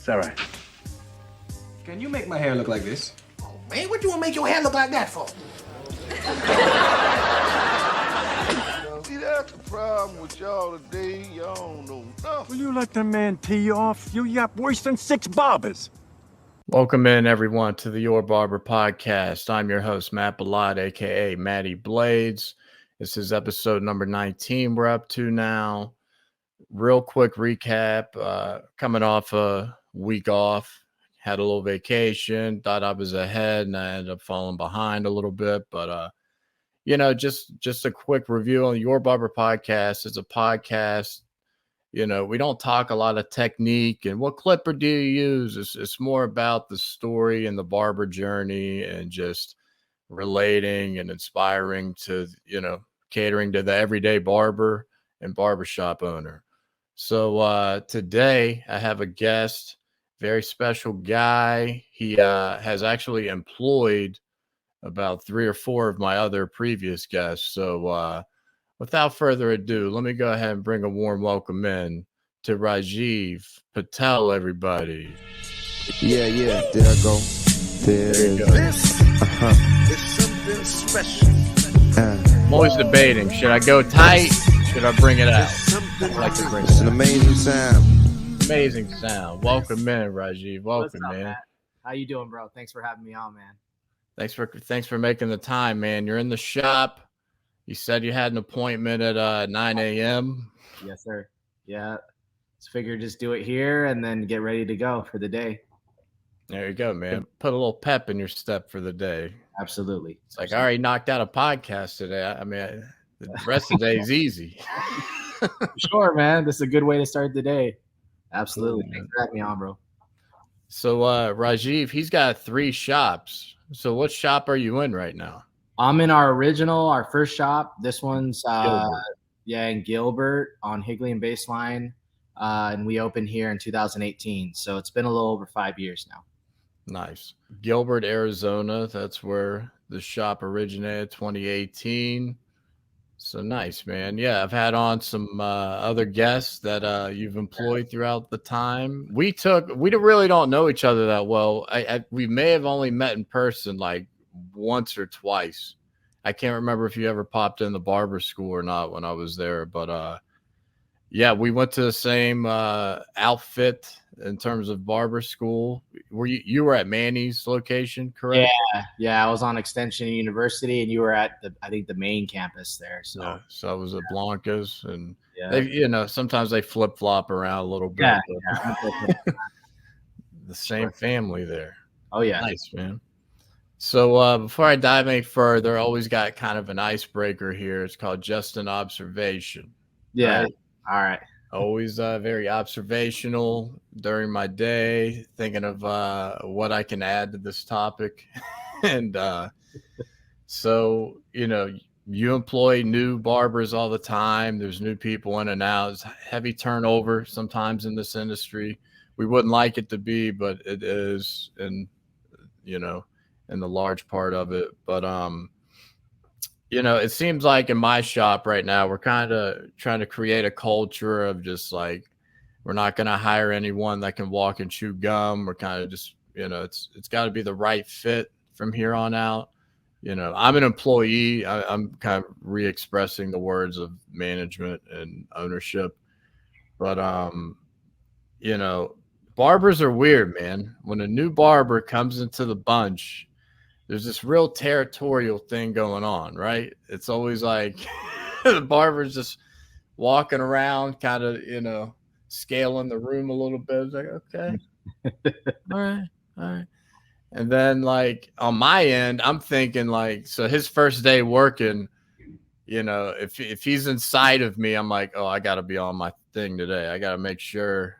It's all right. Can you make my hair look like this? Oh, man, what you want to make your hair look like that for? See, that's the problem with y'all today. Y'all don't know nothing. Will you let the man tee you off? You yap worse than 6 barbers. Welcome in, everyone, to the Your Barber podcast. I'm your host, Matt Ballad, a.k.a. Matty Blades. This is episode number 19 we're up to now. Real quick recap, coming off a week off, had a little vacation, thought I was ahead, and I ended up falling behind a little bit. But, just a quick review on Your Barber podcast. It's a podcast. We don't talk a lot of technique and what clipper do you use. It's more about the story and the barber journey and just relating and inspiring to, catering to the everyday barber and barbershop owner. So today I have a guest, very special guy. He has actually employed about 3 or 4 of my other previous guests. So without further ado, let me go ahead and bring a warm welcome in to Rajiv Patel, everybody. Yeah, there I go. There you go. This is something special. I'm always debating, should I go tight? Should I bring it out? I like to bring it It's an out. amazing sound. Amazing sound. Welcome in, Rajiv. Welcome, What's up, man. Matt? How you doing, bro? Thanks for having me on, man. Thanks for making the time, man. You're in the shop. You said you had an appointment at 9 a.m. Yes, sir. Yeah. Just figured just do it here and then get ready to go for the day. There you go, man. Put a little pep in your step for the day. Absolutely. It's like I already knocked out a podcast today. The rest of the day is easy. Sure, man. This is a good way to start the day. Absolutely. Cool, Thanks for having me on, bro. So Rajiv, he's got 3 shops. So what shop are you in right now? I'm in our first shop. This one's Gilbert. in Gilbert on Higley and Baseline. And we opened here in 2018. So it's been a little over 5 years now. Nice. Gilbert, Arizona. That's where the shop originated, 2018. So nice, man. Yeah, I've had on some other guests that you've employed throughout the time. We really don't know each other that well. We may have only met in person like once or twice. I can't remember if you ever popped in the barber school or not when I was there, but yeah, we went to the same outfit in terms of barber school. You were at Manny's location, correct? Yeah. I was on Extension University, and you were at the main campus there. So Yeah, so I was at Blanca's, and yeah, they, sometimes they flip flop around a little bit. yeah. But the same family there. Oh yeah. Nice, man. So before I dive any further, I always got kind of an icebreaker here. It's called Just an Observation. Yeah. Right? All right. Always very observational during my day, thinking of what I can add to this topic. And so, you employ new barbers all the time. There's new people in and out. It's heavy turnover sometimes in this industry. We wouldn't like it to be, but it is, and, in the large part of it. But, it seems like in my shop right now, we're kind of trying to create a culture of just like, we're not going to hire anyone that can walk and chew gum. We're kind of just, it's got to be the right fit from here on out. I'm an employee. I'm kind of re-expressing the words of management and ownership. But, barbers are weird, man. When a new barber comes into the bunch, there's this real territorial thing going on, right? It's always like the barber's just walking around, kind of, scaling the room a little bit. It's like, okay, all right. And then, like, on my end, I'm thinking, like, so his first day working, if he's inside of me, I'm like, oh, I got to be on my thing today. I got to make sure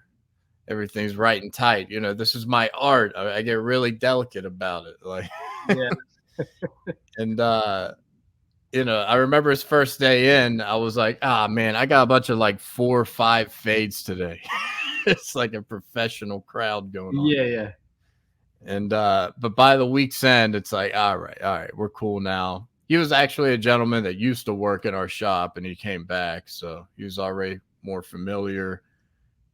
everything's right and tight. This is my art. I get really delicate about it. Like, Yeah. and I remember his first day in, I was like, man, I got a bunch of like 4 or 5 fades today. It's like a professional crowd going on. Yeah. And but by the week's end, it's like, all right, we're cool now. He was actually a gentleman that used to work in our shop, and he came back, so he was already more familiar.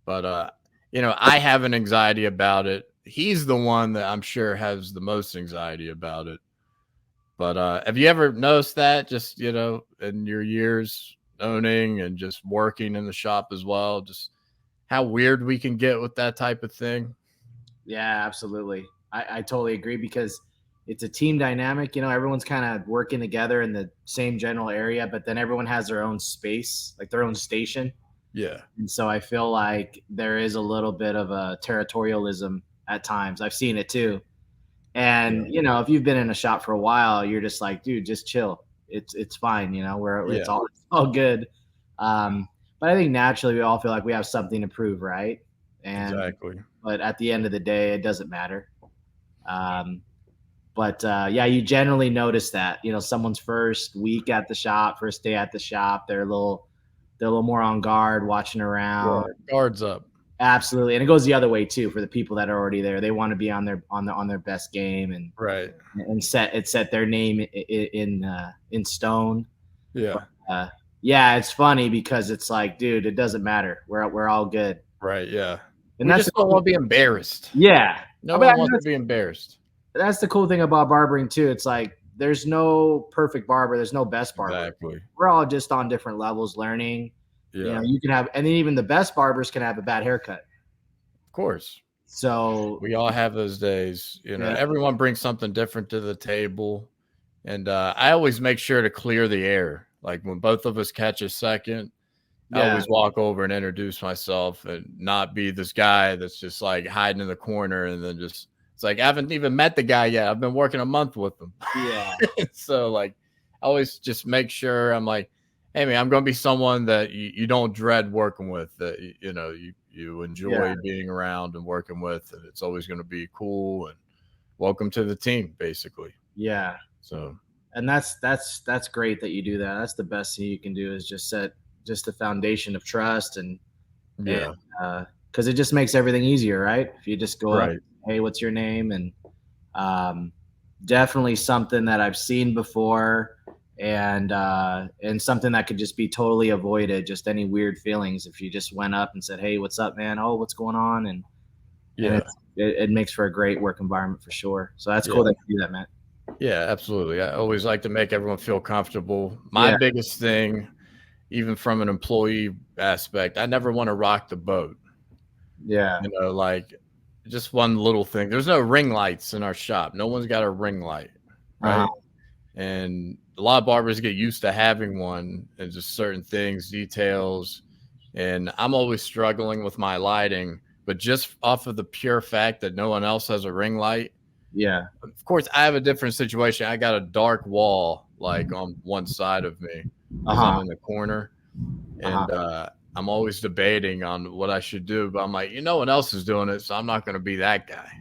But I have an anxiety about it. He's the one that I'm sure has the most anxiety about it. But have you ever noticed that just, in your years owning and just working in the shop as well, just how weird we can get with that type of thing? Yeah, absolutely. I totally agree because it's a team dynamic. Everyone's kind of working together in the same general area, but then everyone has their own space, like their own station. Yeah. And so I feel like there is a little bit of a territorialism at times. I've seen it too. And, if you've been in a shop for a while, you're just like, dude, just chill. It's fine. It's all good. But I think naturally we all feel like we have something to prove, right? Exactly. But at the end of the day, it doesn't matter. Yeah, you generally notice that, someone's first week at the shop, first day at the shop, they're a little more on guard, watching around. Yeah, guards up. Absolutely. And it goes the other way too for the people that are already there. They want to be on their best game and right. And set their name in stone. Yeah. But, yeah, it's funny because it's like, dude, it doesn't matter. We're all good. Right, yeah. And we just don't want to be embarrassed. Yeah. No one wants to be embarrassed. That's the cool thing about barbering too. It's like there's no perfect barber. There's no best barber. Exactly. We're all just on different levels learning. Yeah. You can have, and then even the best barbers can have a bad haircut. Of course. So we all have those days. Everyone brings something different to the table. And I always make sure to clear the air. Like when both of us catch a second, I always walk over and introduce myself and not be this guy that's just like hiding in the corner and then just, it's like, I haven't even met the guy yet. I've been working a month with him. Yeah. So like, I always just make sure I'm like, hey man, I'm going to be someone that you don't dread working with, that, you enjoy being around and working with, and it's always going to be cool and welcome to the team basically. Yeah. So, and that's great that you do that. That's the best thing you can do is just set just the foundation of trust and because it just makes everything easier, right? If you just go up, hey, what's your name? And definitely something that I've seen before and something that could just be totally avoided, just any weird feelings if you just went up and said, hey, what's up, man? Oh, what's going on? And it makes for a great work environment for sure. So that's cool that you do that, Matt. Yeah, absolutely. I always like to make everyone feel comfortable. My biggest thing, even from an employee aspect, I never want to rock the boat. Yeah. Like just one little thing. There's no ring lights in our shop. No one's got a ring light. Right. And a lot of barbers get used to having one and just certain things, details. And I'm always struggling with my lighting, but just off of the pure fact that no one else has a ring light. Yeah. Of course, I have a different situation. I got a dark wall like on one side of me. I'm in the corner. And I'm always debating on what I should do. But I'm like, no one else is doing it, so I'm not going to be that guy.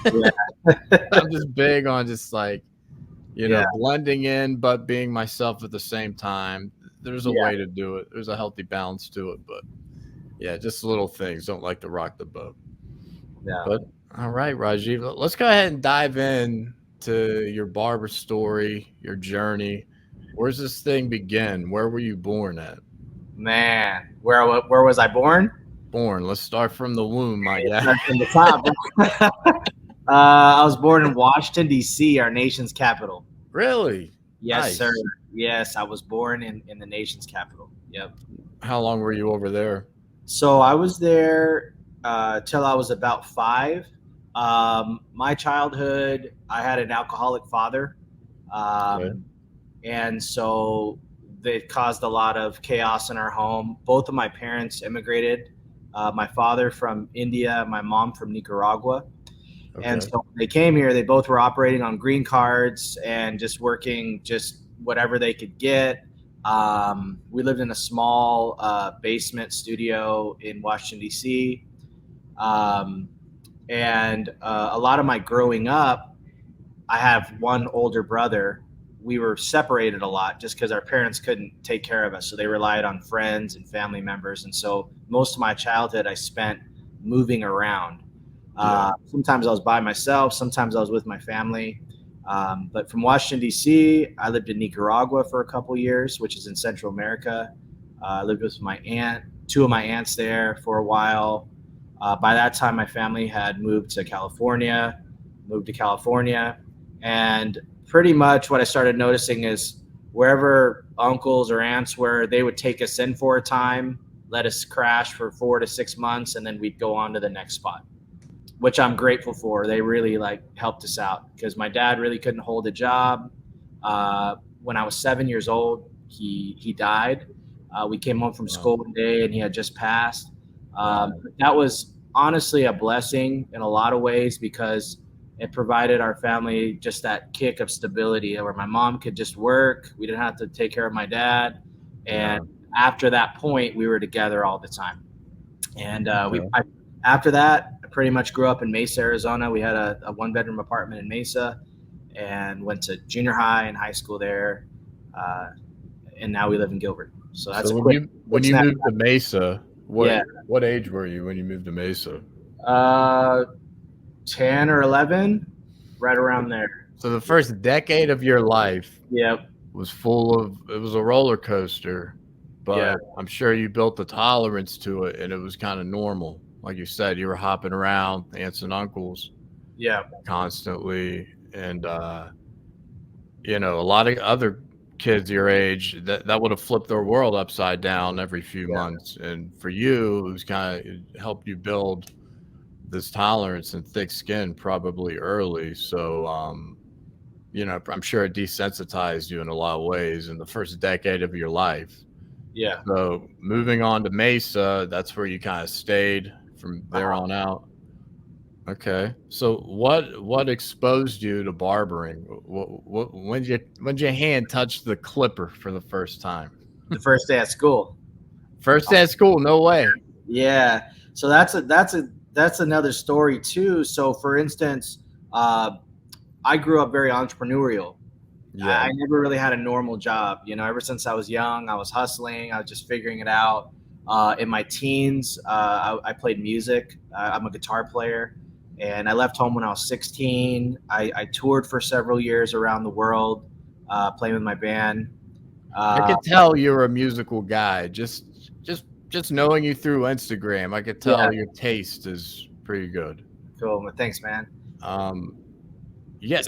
I'm just big on just like, blending in, but being myself at the same time. There's a way to do it. There's a healthy balance to it. But, just little things. Don't like to rock the boat. Yeah. But, all right, Rajiv, let's go ahead and dive in to your barber story, your journey. Where's this thing begin? Where were you born at? Man, where was I born? Let's start from the womb, my guy. From the top. I was born in Washington, D.C., our nation's capital. Really? Yes, nice. sir. Yes, I was born in the nation's capital. Yep. How long were you over there? So I was there till I was about 5. My childhood, I had an alcoholic father. And so it caused a lot of chaos in our home. Both of my parents immigrated. My father from India, my mom from Nicaragua. Okay. And so when they came here, they both were operating on green cards and just working just whatever they could get. We lived in a small basement studio in Washington, D.C. And a lot of my growing up, I have one older brother. We were separated a lot just because our parents couldn't take care of us. So they relied on friends and family members. And so most of my childhood I spent moving around. Sometimes I was by myself. Sometimes I was with my family. But from Washington, D.C., I lived in Nicaragua for a couple years, which is in Central America. I lived with my aunt, 2 of my aunts there for a while. By that time, my family had moved to California, and pretty much what I started noticing is wherever uncles or aunts were, they would take us in for a time, let us crash for 4 to 6 months, and then we'd go on to the next spot, which I'm grateful for. They really helped us out because my dad really couldn't hold a job. When I was 7 years old, he died. We came home from school one day and he had just passed. That was honestly a blessing in a lot of ways because it provided our family just that kick of stability where my mom could just work. We didn't have to take care of my dad. And after that point, we were together all the time. And after that, I pretty much grew up in Mesa, Arizona. We had a one-bedroom apartment in Mesa and went to junior high and high school there. And now we live in Gilbert. So that's when you moved to Mesa, what age were you when you moved to Mesa? 10 or 11, right around there. So the first decade of your life was it was a roller coaster, but I'm sure you built the tolerance to it and it was kind of normal. Like you said, you were hopping around aunts and uncles constantly. And, a lot of other kids your age that would have flipped their world upside down every few months. And for you, it was it helped you build this tolerance and thick skin probably early. So, I'm sure it desensitized you in a lot of ways in the first decade of your life. Yeah. So moving on to Mesa, that's where you kind of stayed from there on out. Okay. So what exposed you to barbering? When did your hand touch the clipper for the first time? The first day at school. First day at school? No way. Yeah. So that's another story too. So for instance, I grew up very entrepreneurial. Yeah. I never really had a normal job. Ever since I was young, I was hustling. I was just figuring it out. In my teens, I played music. I'm a guitar player. And I left home when I was 16. I toured for several years around the world, playing with my band. I could tell you're a musical guy. Just knowing you through Instagram, I could tell your taste is pretty good. Cool. Thanks, man.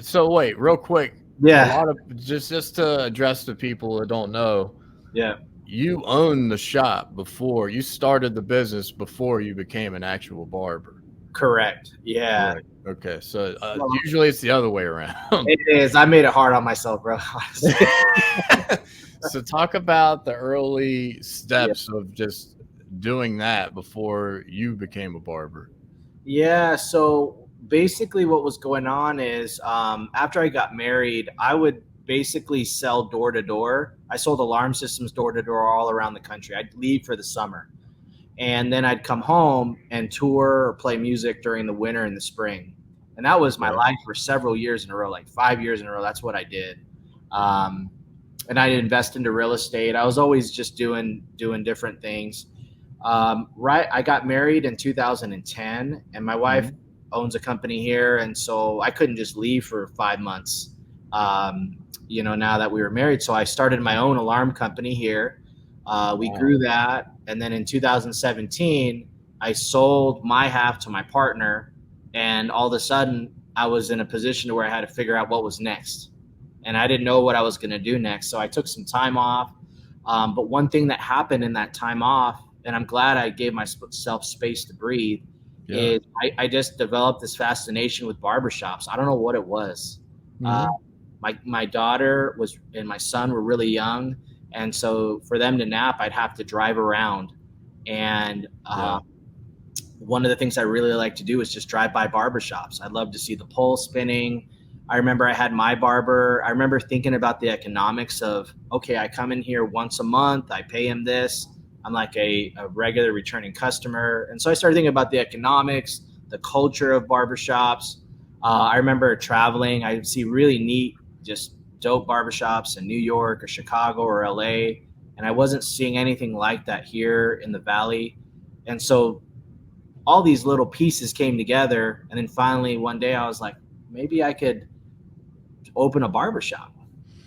So wait, real quick. Yeah. A lot of just to address the people that don't know. Yeah. You owned the shop before you started the business before you became an actual barber. Correct. Yeah. Right. Okay. So usually it's the other way around. It is. I made it hard on myself, bro. So talk about the early steps of just doing that before you became a barber. Yeah. So basically what was going on is after I got married, I would basically sell door to door. I sold alarm systems door to door all around the country. I'd leave for the summer. And then I'd come home and tour or play music during the winter and the spring. And that was my life for several years in a row, like 5 years in a row. That's what I did. And I'd invest into real estate. I was always just doing different things. I got married in 2010 and my wife owns a company here. And so I couldn't just leave for 5 months, now that we were married. So I started my own alarm company here. We grew that. And then in 2017, I sold my half to my partner. And all of a sudden, I was in a position where I had to figure out what was next. And I didn't know what I was going to do next. So I took some time off. But one thing that happened in that time off, and I'm glad I gave myself space to breathe, is I just developed this fascination with barbershops. I don't know what it was. My daughter and my son were really young. And so for them to nap, I'd have to drive around. And one of the things I really like to do is just drive by barbershops. I'd love to see the pole spinning. I remember I had my barber. I remember thinking about the economics of, okay, I come in here once a month. I pay him this. I'm like a regular returning customer. And so I started thinking about the economics, the culture of barbershops. I remember traveling. I would see really neat, just dope barbershops in New York or Chicago or LA. And I wasn't seeing anything like that here in the Valley. And so all these little pieces came together. And then finally one day I was like, maybe I could open a barbershop.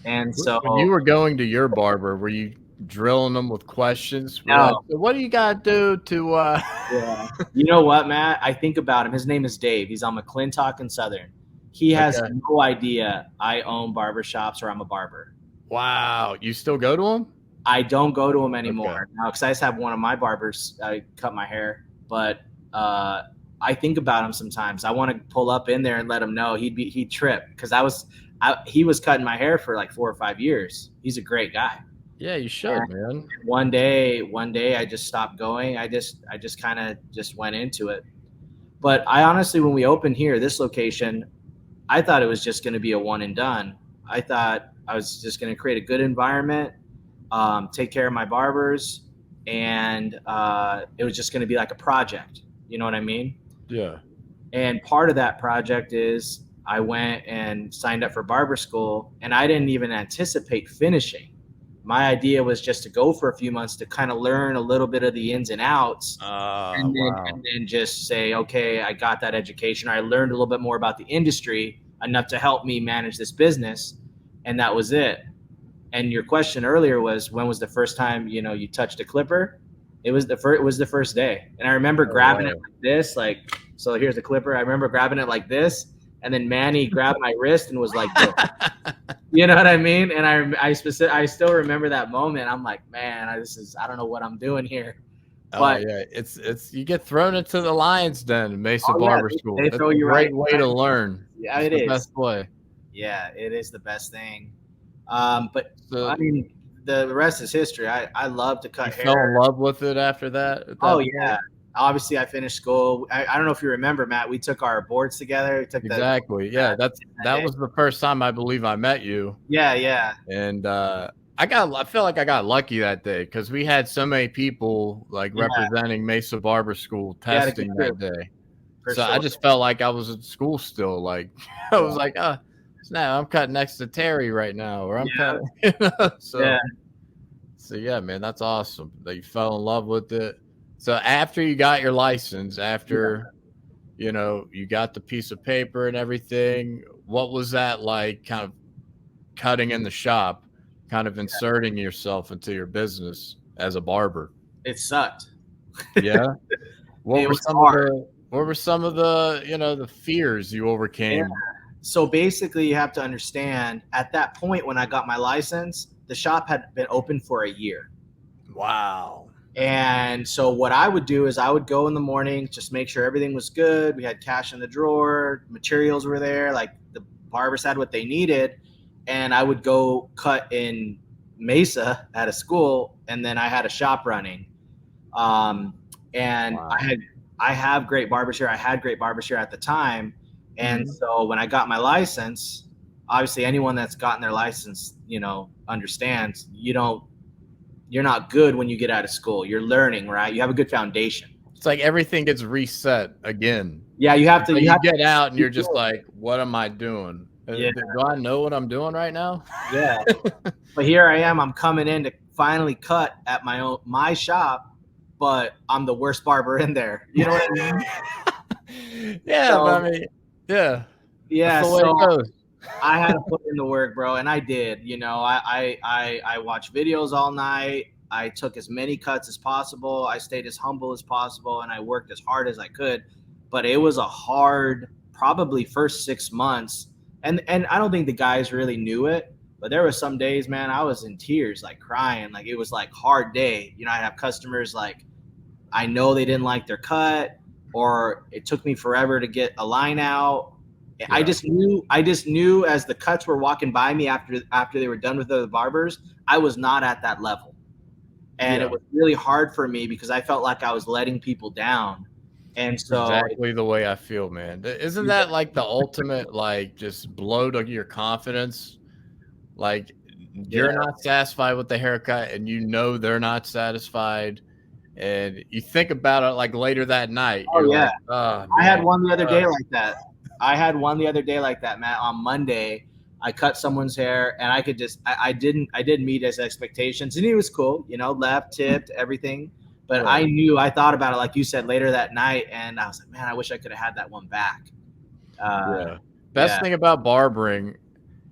And so when you were going to your barber, were you drilling them with questions? We're No. like, so what do you got to do to? Yeah. You know what, Matt? I think about him. His name is Dave. He's on McClintock and Southern. He has Okay. no idea I own barbershops or I'm a barber. Wow, you still go to them? I don't go to him anymore Okay. now because I just have one of my barbers cut my hair. But I think about him sometimes. I want to pull up in there and let him know he'd trip because he was cutting my hair for like 4 or 5 years. He's a great guy. Yeah, you should, man. One day I just stopped going. I just kind of just went into it. But I honestly, when we opened here, this location, I thought it was just going to be a one and done. I thought I was just going to create a good environment, take care of my barbers, and it was just going to be like a project. You know what I mean? Yeah. And part of that project is I went and signed up for barber school, and I didn't even anticipate finishing. My idea was just to go for a few months to kind of learn a little bit of the ins and outs, and then just say, okay, I got that education. I learned a little bit more about the industry, enough to help me manage this business, and that was it. And your question earlier was, when was the first time you touched a clipper? It was the first day, and I remember grabbing it like this, like, so here's the clipper. I remember grabbing it like this, and then Manny grabbed my wrist and was like this. You know what I mean? And I still remember that moment. I'm like, man, I don't know what I'm doing here. But yeah, it's you get thrown into the lion's den, Mesa Barber School. They It's throw a you great right way to learn. Yeah, it's it the is. best way. Yeah, it is the best thing. But So, I mean, the rest is history. I love to cut you hair. fell in love with it after that? Yeah. Obviously, I finished school. I don't know if you remember, Matt. We took our boards together. We took Exactly. Yeah, that was the first time I believe I met you. Yeah. And I feel like I got lucky that day because we had so many people like representing Mesa Barber School testing that day. So I just felt like I was at school still. Like I was like, now I'm cutting next to Terry right now, or I'm cutting. So yeah, man, that's awesome that you fell in love with it. So after you got your license, after you got the piece of paper and everything, what was that like? Kind of cutting in the shop, kind of inserting yourself into your business as a barber. It sucked. Yeah. What were some of the the fears you overcame? Yeah. So basically, you have to understand, at that point when I got my license, the shop had been open for a year. Wow. And so what I would do is I would go in the morning, just make sure everything was good. We had cash in the drawer, materials were there, like the barbers had what they needed. And I would go cut in Mesa at a school, and then I had a shop running. And wow. I have great barbers here. I had great barbers here at the time. And so when I got my license, obviously anyone that's gotten their license, understands you're not good when you get out of school. You're learning, right? You have a good foundation. It's like everything gets reset again. Yeah, you have to. You get out and you're just like, what am I doing? Yeah. Do I know what I'm doing right now? Yeah. But here I am. I'm coming in to finally cut at my shop, but I'm the worst barber in there. You know what I mean? Yeah, so, but I mean, yeah. Yeah. So I had to put in the work, bro, and I did. I watched videos all night. I took as many cuts as possible. I stayed as humble as possible, and I worked as hard as I could. But it was a hard, probably first 6 months. And I don't think the guys really knew it, but there were some days, man, I was in tears, like crying. Like it was like hard day. I'd have customers like, I know they didn't like their cut, or it took me forever to get a line out. Yeah. I just knew as the cuts were walking by me after they were done with the barbers, I was not at that level. And it was really hard for me because I felt like I was letting people down. And so exactly the way I feel, man. Isn't that like the ultimate, like just blow to your confidence? Like you're not satisfied with the haircut and they're not satisfied. And you think about it like later that night. Oh, yeah. Like, oh, I had one the other day like that. Matt. On Monday, I cut someone's hair and I could just, I didn't meet his expectations, and he was cool, left, tipped, everything. But I thought about it, like you said, later that night, and I was like, man, I wish I could have had that one back. Best thing about barbering,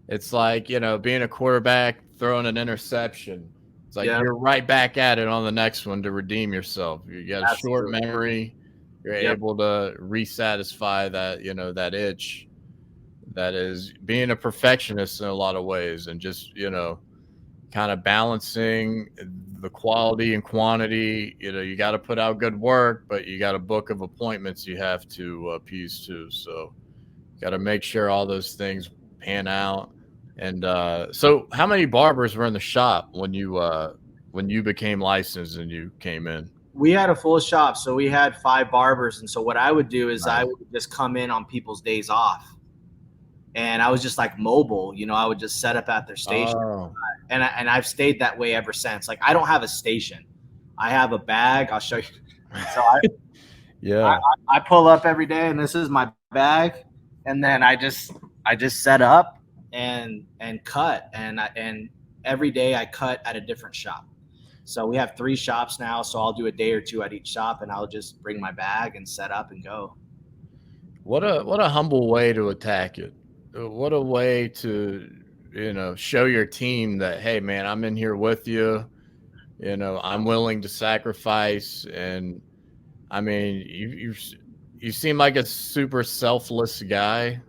it's like, being a quarterback, throwing an interception. It's like Yeah. you're right back at it on the next one to redeem yourself. You got a short Absolutely. memory. You're able to resatisfy that, that itch that is being a perfectionist in a lot of ways, and just, kind of balancing the quality and quantity. You got to put out good work, but you got a book of appointments you have to appease to. So got to make sure all those things pan out. And so how many barbers were in the shop when you became licensed and you came in? We had a full shop, so we had 5 barbers. And so what I would do is Nice. I would just come in on people's days off, and I was just like mobile. I would just set up at their station. Oh. And I've stayed that way ever since. Like, I don't have a station. I have a bag. I'll show you. So I pull up every day, and this is my bag, and then I just set up and cut, and every day I cut at a different shop. So we have 3 shops now. So I'll do a day or 2 at each shop, and I'll just bring my bag and set up and go. What a humble way to attack it. What a way to, show your team that, hey man, I'm in here with you. I'm willing to sacrifice. And I mean, you seem like a super selfless guy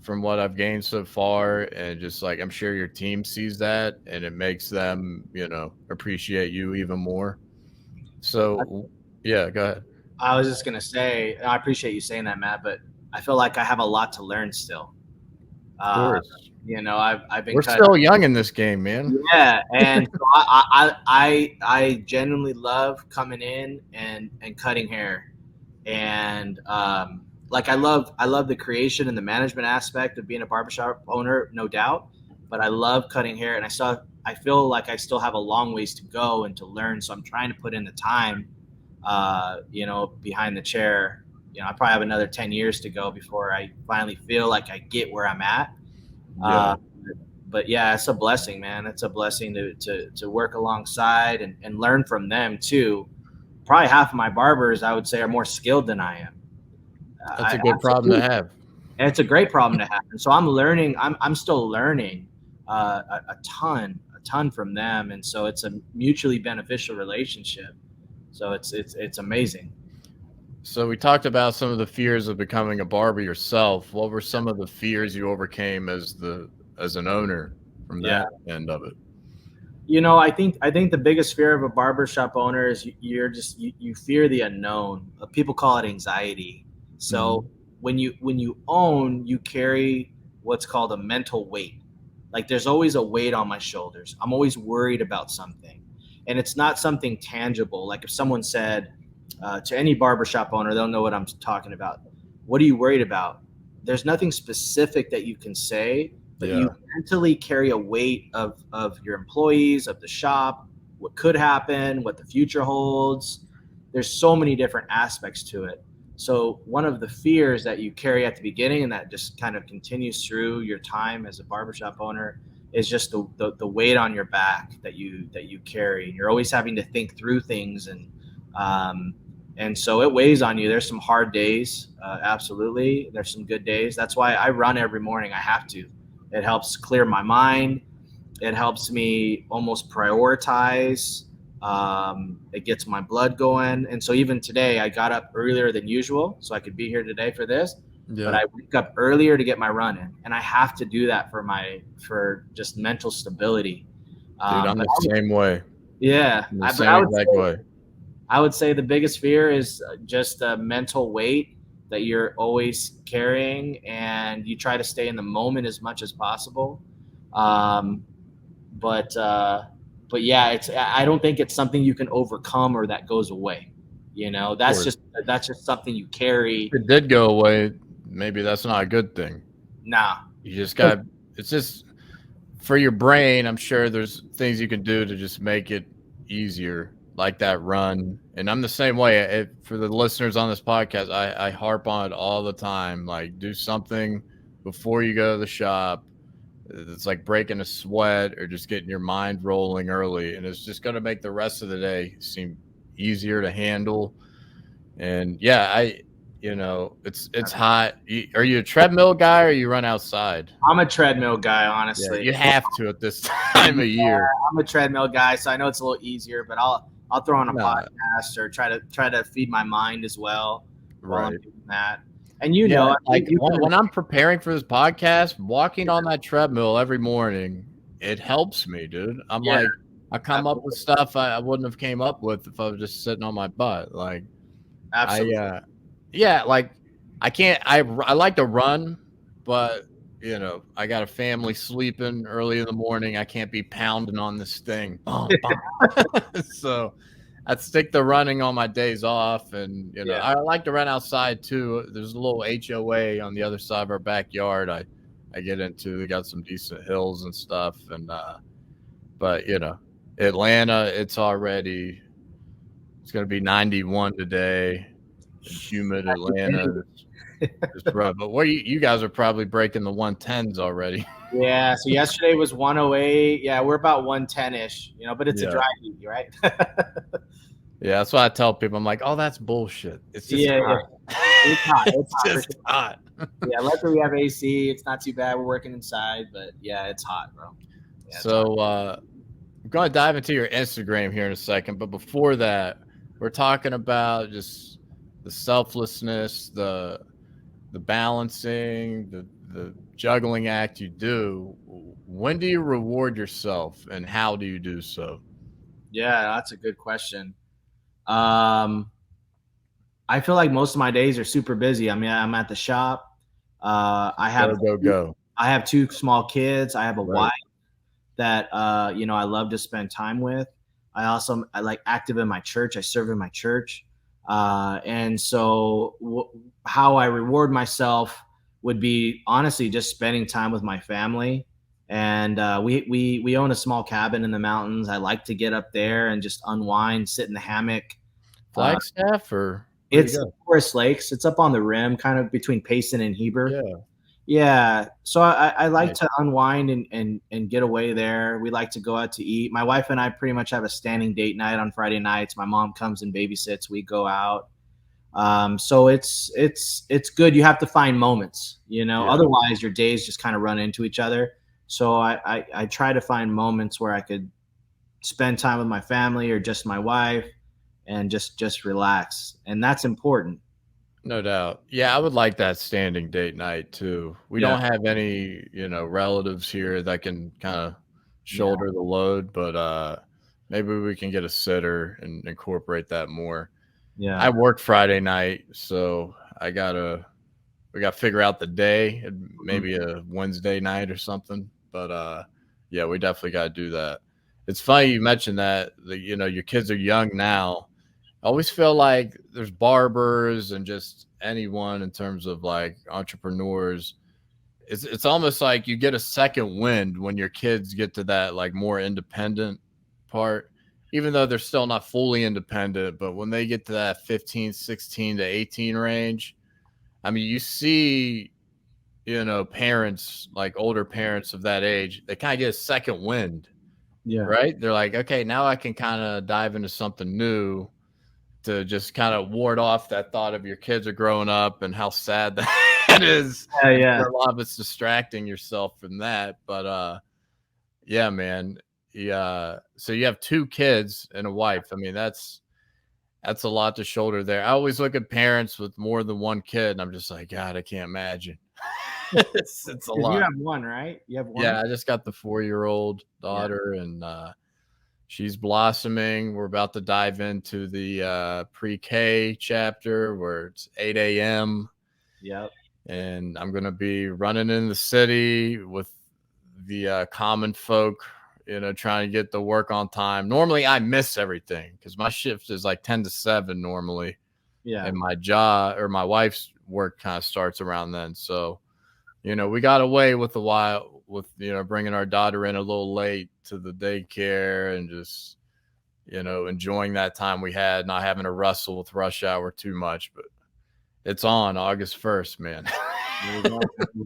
from what I've gained so far. And just like, I'm sure your team sees that, and it makes them, appreciate you even more. So yeah, go ahead. I was just going to say, I appreciate you saying that, Matt, but I feel like I have a lot to learn still. Of course. I've been. We're still young in this game, man. Yeah, and so I genuinely love coming in and cutting hair, and like I love the creation and the management aspect of being a barbershop owner, no doubt. But I love cutting hair, and I feel like I still have a long ways to go and to learn. So I'm trying to put in the time, behind the chair. I probably have another 10 years to go before I finally feel like I get where I'm at. Yeah. But yeah, it's a blessing, man. It's a blessing to work alongside and learn from them too. Probably half of my barbers, I would say, are more skilled than I am. That's a good problem to have. And it's a great problem to have. And so I'm learning. I'm still learning a ton from them. And so it's a mutually beneficial relationship. So it's amazing. So we talked about some of the fears of becoming a barber yourself. What were some of the fears you overcame as an owner from that end of it? I think the biggest fear of a barbershop owner is you fear the unknown. People call it anxiety. So when you own, you carry what's called a mental weight. Like, there's always a weight on my shoulders. I'm always worried about something, and it's not something tangible. Like if someone said, to any barbershop owner, they'll know what I'm talking about. What are you worried about? There's nothing specific that you can say, but you mentally carry a weight of your employees, of the shop, what could happen, what the future holds. There's so many different aspects to it. So one of the fears that you carry at the beginning, and that just kind of continues through your time as a barbershop owner, is just the weight on your back that you carry. You're always having to think through things, and so it weighs on you. There's some hard days, absolutely. There's some good days. That's why I run every morning. I have to. It helps clear my mind. It helps me almost prioritize. It gets my blood going. And so even today, I got up earlier than usual so I could be here today for this. Yeah. But I wake up earlier to get my run in, and I have to do that for just mental stability. Dude, I'm the same way. Yeah, I would say the biggest fear is just the mental weight that you're always carrying, and you try to stay in the moment as much as possible. But yeah, I don't think it's something you can overcome or that goes away. That's just something you carry. If it did go away, maybe that's not a good thing. Nah. You just it's just for your brain. I'm sure there's things you can do to just make it easier, like that run. And I'm the same way. For the listeners on this podcast, I harp on it all the time. Like, do something before you go to the shop. It's like breaking a sweat or just getting your mind rolling early. And it's just going to make the rest of the day seem easier to handle. And yeah, it's hot. Are you a treadmill guy or you run outside? I'm a treadmill guy, Yeah, honestly. you have to at this time of year. I'm a treadmill guy, so I know it's a little easier, but I'll throw on a podcast or try to feed my mind as well while I'm doing that. And when I'm preparing for this podcast, walking on that treadmill every morning, it helps me, dude. I'm like, I come up with stuff I wouldn't have came up with if I was just sitting on my butt. Like, absolutely. I like to run, but I got a family sleeping early in the morning. I can't be pounding on this thing. So I'd stick to running on my days off, and I like to run outside too. There's a little HOA on the other side of our backyard. I get into. We got some decent hills and stuff, and but Atlanta, it's going to be 91 today. Humid Atlanta. It's rough. But you guys are probably breaking the 110s already. Yeah. So yesterday was 108. Yeah, we're about 110-ish. But it's a dry heat, right? Yeah, that's why I tell people. I'm like, oh, that's bullshit. It's just hot. It's hot. It's just hot. Yeah, luckily we have AC. It's not too bad. We're working inside, but yeah, it's hot, bro. Yeah, so I'm going to dive into your Instagram here in a second, but before that, we're talking about just the selflessness, the balancing, the juggling act you do. When do you reward yourself, and how do you do so? Yeah, that's a good question. I feel like most of my days are super busy. I mean, I'm at the shop. I have two small kids. I have a wife that I love to spend time with. I like active in my church. I serve in my church. And so how I reward myself would be honestly just spending time with my family. And we own a small cabin in the mountains. I like to get up there and just unwind, sit in the hammock. Flagstaff or it's Forest Lakes. It's up on the rim, kind of between Payson and Heber. Yeah. So I like to unwind and get away there. We like to go out to eat. My wife and I pretty much have a standing date night on Friday nights. My mom comes and babysits. We go out. So it's good. You have to find moments, otherwise your days just kind of run into each other. So I try to find moments where I could spend time with my family or just my wife and just relax. And that's important. No doubt. Yeah, I would like that standing date night too. We don't have any, relatives here that can kind of shoulder the load, but maybe we can get a sitter and incorporate that more. Yeah. I work Friday night, so we got to figure out the day, maybe a Wednesday night or something. But we definitely got to do that. It's funny you mentioned that your kids are young now. I always feel like there's barbers and just anyone in terms of like entrepreneurs. It's almost like you get a second wind when your kids get to that like more independent part, even though they're still not fully independent. But when they get to that 15, 16 to 18 range, I mean, you see, parents, like older parents of that age, they kind of get a second wind. Yeah. Right. They're like, okay, now I can kind of dive into something new to just kind of ward off that thought of your kids are growing up and how sad that is. Yeah. For a lot of it's distracting yourself from that. But yeah, man. Yeah. So you have two kids and a wife. I mean, that's a lot to shoulder there. I always look at parents with more than one kid and I'm just like, God, I can't imagine. it's a lot. You have one, right? You have one. Yeah, I just got the 4-year-old daughter and she's blossoming. We're about to dive into the pre-K chapter where it's 8 a.m. Yep. And I'm going to be running in the city with the common folk, trying to get to work on time. Normally I miss everything because my shift is like 10 to 7 normally. Yeah. And my job or my wife's work kind of starts around then. So, we got away with bringing our daughter in a little late to the daycare and just, enjoying that time we had, not having to wrestle with rush hour too much. But it's on August 1st, man.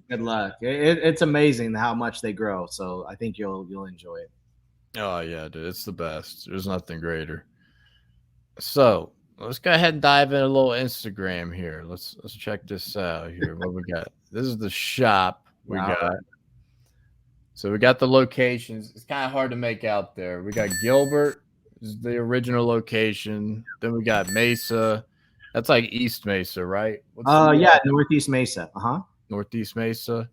Good luck. It's amazing how much they grow. So I think you'll enjoy it. Oh, yeah, dude. It's the best. There's nothing greater. So Let's go ahead and dive in a little Instagram here. Let's check this out here. What we got? This is the shop we All got. right. So we got the locations. It's kind of hard to make out there. We got Gilbert, is the original location. Then we got Mesa. That's like East Mesa, right? Yeah, Northeast Mesa. Northeast Mesa.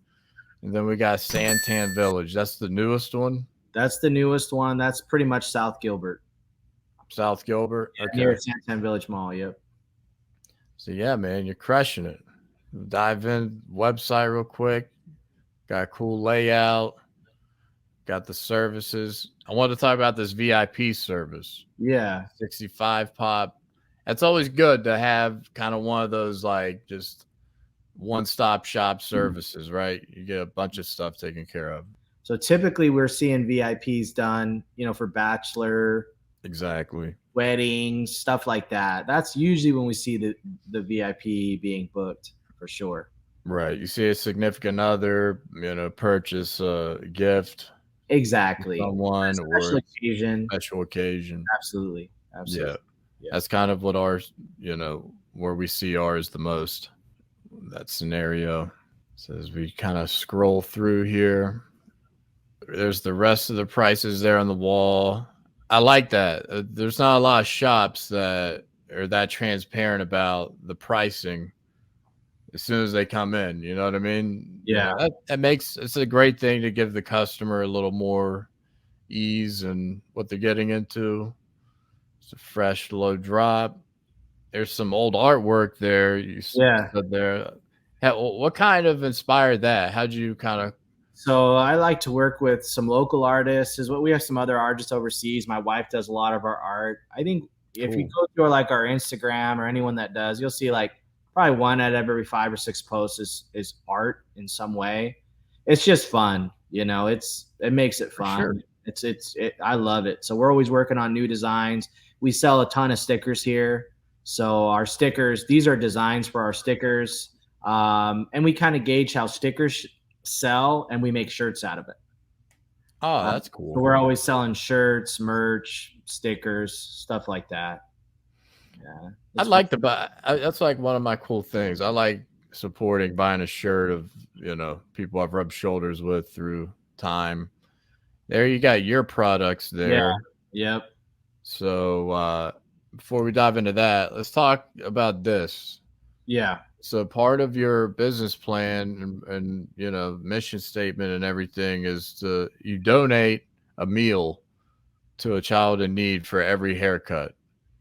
And then we got Santan Village. That's the newest one. That's the newest one. That's pretty much South Gilbert. South Gilbert. Okay. Near Santan Village Mall. Yep. So yeah, man, you're crushing it. Dive in website real quick. Got a cool layout. Got the services. I want to talk about this VIP service. Yeah. 65 pop. It's always good to have kind of one of those like just one-stop shop services, right? You get a bunch of stuff taken care of. So typically we're seeing VIPs done, for bachelor, exactly, weddings, stuff like that. That's usually when we see the VIP being booked for sure. Right. You see a significant other, purchase a gift. Exactly. Someone special or occasion. Special occasion. Absolutely. Yeah. That's kind of what ours, where we see ours the most. That scenario. So as we kind of scroll through here, there's the rest of the prices there on the wall. I like that. There's not a lot of shops that are that transparent about the pricing as soon as they come in. You know what I mean? Yeah. It's a great thing to give the customer a little more ease in what they're getting into. It's a fresh, low drop. There's some old artwork there. You said there. What kind of inspired that? How'd you kind of? So I like to work with some local artists. We have some other artists overseas. My wife does a lot of our art. I think if you go through like our Instagram or anyone that does, you'll see like probably one out of every 5 or 6 posts is art in some way. It's just fun, it makes it fun. Sure. I love it. So we're always working on new designs. We sell a ton of stickers here. So our stickers, these are designs for our stickers. And we kind of gauge how stickers sell, and we make shirts out of it. Oh, that's cool. So we're always selling shirts, merch, stickers, stuff like that. Yeah. I'd like to buy. That's like one of my cool things. I like supporting buying a shirt of, people I've rubbed shoulders with through time. There you got your products there. Yeah. Yep. So before we dive into that, let's talk about this. Yeah. So part of your business plan and mission statement and everything is you donate a meal to a child in need for every haircut.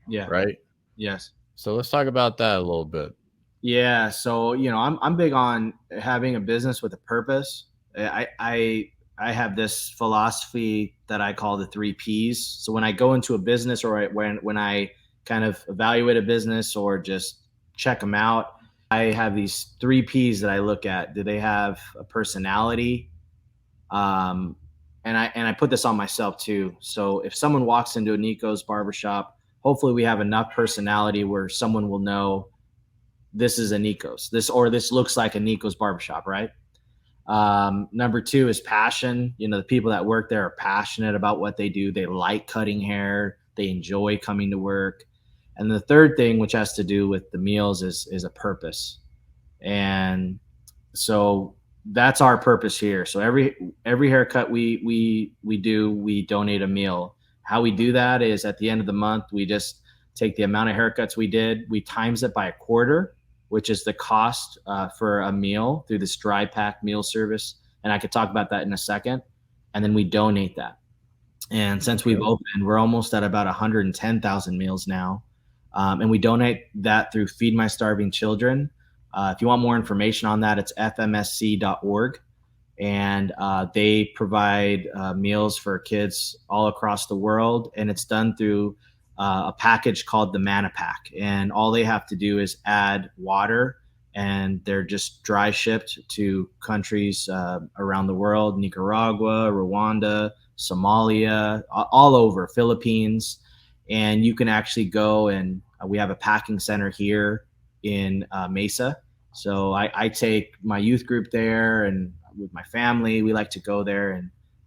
Yeah. Right? Yes. So let's talk about that a little bit. Yeah. So, I'm big on having a business with a purpose. I have this philosophy that I call the 3 Ps. So when I go into a business or when I kind of evaluate a business or just check them out, I have these 3 Ps that I look at. Do they have a personality? And I put this on myself too. So if someone walks into a Nico's barbershop, hopefully we have enough personality where someone will know this is a Nico's. This looks like a Nico's barbershop, right? Number 2 is passion. The people that work there are passionate about what they do. They like cutting hair. They enjoy coming to work. And the third thing, which has to do with the meals, is a purpose. And so that's our purpose here. So every haircut we do, we donate a meal. How we do that is at the end of the month, we just take the amount of haircuts we did, we times it by a quarter, which is the cost for a meal through this dry pack meal service. And I could talk about that in a second. And then we donate that. And since we've opened, we're almost at about 110,000 meals now. And we donate that through Feed My Starving Children. If you want more information on that, it's fmsc.org. And they provide meals for kids all across the world. And it's done through a package called the Manna Pack. And all they have to do is add water, and they're just dry shipped to countries around the world: Nicaragua, Rwanda, Somalia, all over, Philippines. And you can actually go, and we have a packing center here in Mesa. So I take my youth group there, and with my family, we like to go there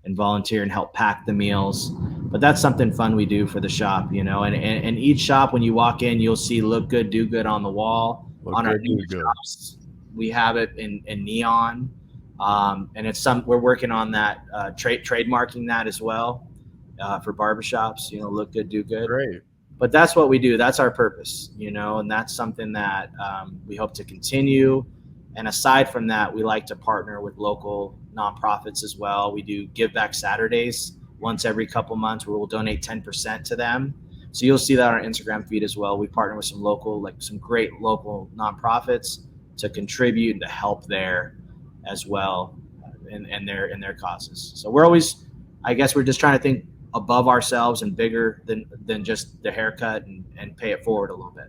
and volunteer and help pack the meals. but that's something fun we do for the shop, you know. And each shop, when you walk in, you'll see "Look Good, Do Good" on the wall. On our new shops, we have it in neon, and it's we're working on that, trademarking that as well, for barbershops. You know, "Look Good, Do Good." Great. But that's what we do. That's our purpose, you know, and that's something that we hope to continue. And aside from that, we like to partner with local nonprofits as well. We do Give Back Saturdays once every couple months where we'll donate 10% to them. So you'll see that on our Instagram feed as well. We partner with some great local nonprofits to contribute and to help there as well in their causes. So we're always, I guess we're just trying to think above ourselves and bigger than just the haircut and pay it forward a little bit.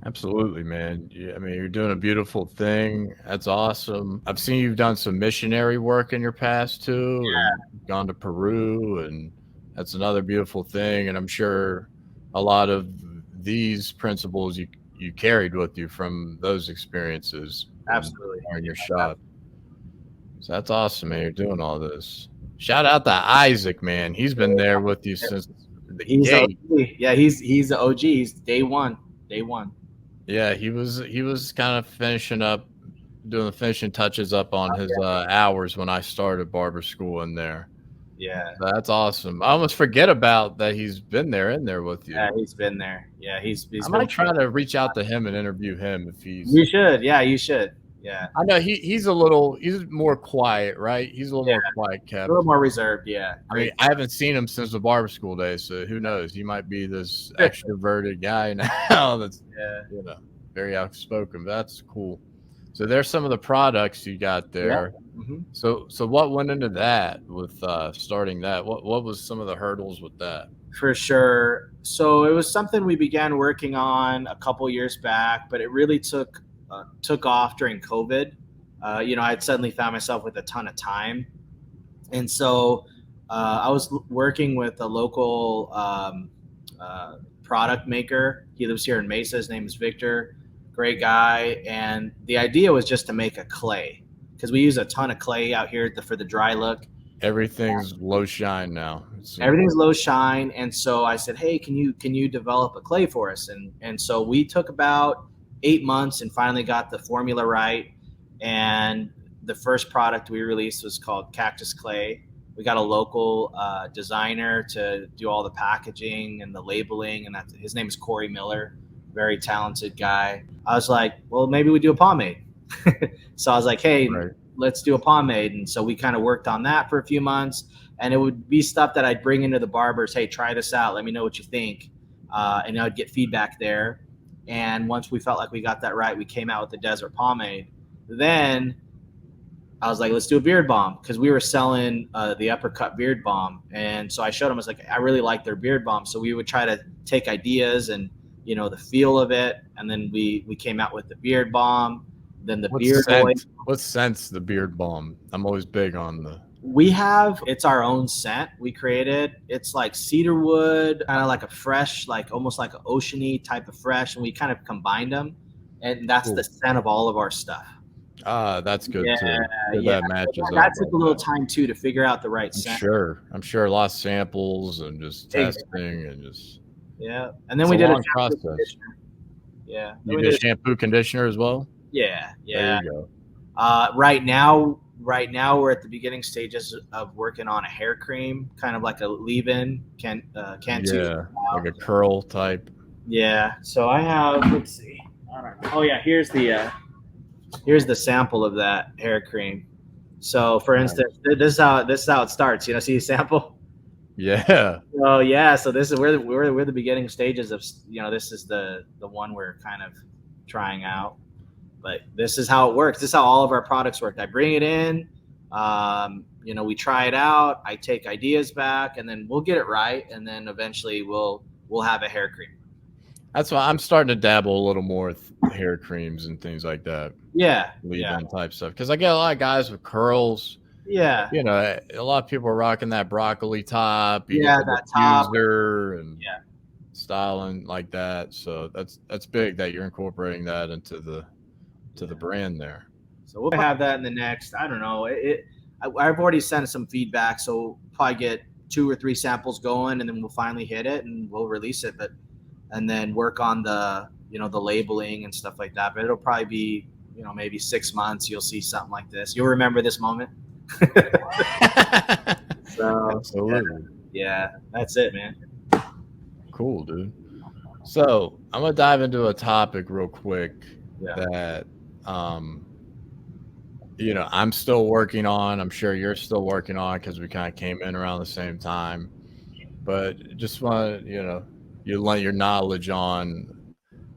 Absolutely, man. I mean, you're doing a beautiful thing. That's awesome. I've seen you've done some missionary work in your past too, and gone to Peru, and that's another beautiful thing. And I'm sure a lot of these principles you carried with you from those experiences. Absolutely. In your shop. So that's awesome, man. You're doing all this. Shout out to Isaac, man. He's been there with you since the gate. Yeah, he's the OG. He's day one. Yeah, he was kind of finishing up, doing the finishing touches up on his hours when I started barber school in there. Yeah, so that's awesome. I almost forget about that. He's been in there with you. Yeah, he's been there. Yeah, he's I might try to reach out to him and interview him if he's. You should. Yeah, you should. Yeah, I know he's more quiet, right? He's a little more quiet, kept. A little more reserved. Yeah, I mean, I haven't seen him since the barber school days, so who knows? He might be this extroverted guy now that's very outspoken. But that's cool. So there's some of the products you got there. Yeah. Mm-hmm. So what went into that with starting that? What was some of the hurdles with that? For sure. So it was something we began working on a couple years back, but it really took off during COVID. I had suddenly found myself with a ton of time. And so I was working with a local product maker. He lives here in Mesa. His name is Victor. Great guy. And the idea was just to make a clay, because we use a ton of clay out here for the dry look. Everything's low shine now. Everything's low shine. And so I said, hey, can you develop a clay for us? And so we took about 8 months and finally got the formula right. And the first product we released was called Cactus Clay. We got a local designer to do all the packaging and the labeling, and his name is Corey Miller, very talented guy. I was like, well, maybe we do a pomade. So I was like, hey, let's do a pomade. And so we kind of worked on that for a few months, and it would be stuff that I'd bring into the barbers. Hey, try this out. Let me know what you think. And I'd get feedback there. And once we felt like we got that right, we came out with the desert pomade. Then I was like, let's do a beard balm, because we were selling the uppercut beard balm. And so I showed them, I was like, I really like their beard balm. So we would try to take ideas and, the feel of it. And then we came out with the beard balm, then the beard oil. What scent's the beard balm? I'm always big on it's our own scent we created. It's like cedar wood, kind of like a fresh, like almost like an oceany type of fresh. And we kind of combined them. And that's the scent of all of our stuff. That's good too. Yeah, that matches up. That took a little time too to figure out the right scent. I'm sure a lot of samples and just testing and just. Yeah, and then we did a process. Conditioner. Yeah, you did shampoo conditioner as well. Yeah. There you go. Right now we're at the beginning stages of working on a hair cream, kind of like a leave-in like a curl type. Yeah. So I have. Let's see. I don't know. Oh yeah, here's the sample of that hair cream. So for instance, this is how it starts. See a sample. Yeah. Oh yeah. So this is we're the beginning stages of. This is the one we're kind of trying out. But this is how it works. This is how all of our products work. I bring it in, we try it out. I take ideas back, and then we'll get it right, and then eventually we'll have a hair cream. That's why I'm starting to dabble a little more with hair creams and things like that. Yeah, leave-in type stuff, because I get a lot of guys with curls. Yeah, a lot of people are rocking that broccoli top. That top and styling like that. So that's big that you're incorporating that into the brand there. So we'll have that in the next. I don't know. I've already sent some feedback, so we'll probably get 2 or 3 samples going, and then we'll finally hit it and we'll release it. And then work on the the labeling and stuff like that. But it'll probably be maybe 6 months. You'll see something like this. You'll remember this moment. So, Absolutely. yeah, that's it, man. Cool, dude. So I'm gonna dive into a topic real quick that I'm still working on. I'm sure you're still working on because we kind of came in around the same time. But just want you lend your knowledge on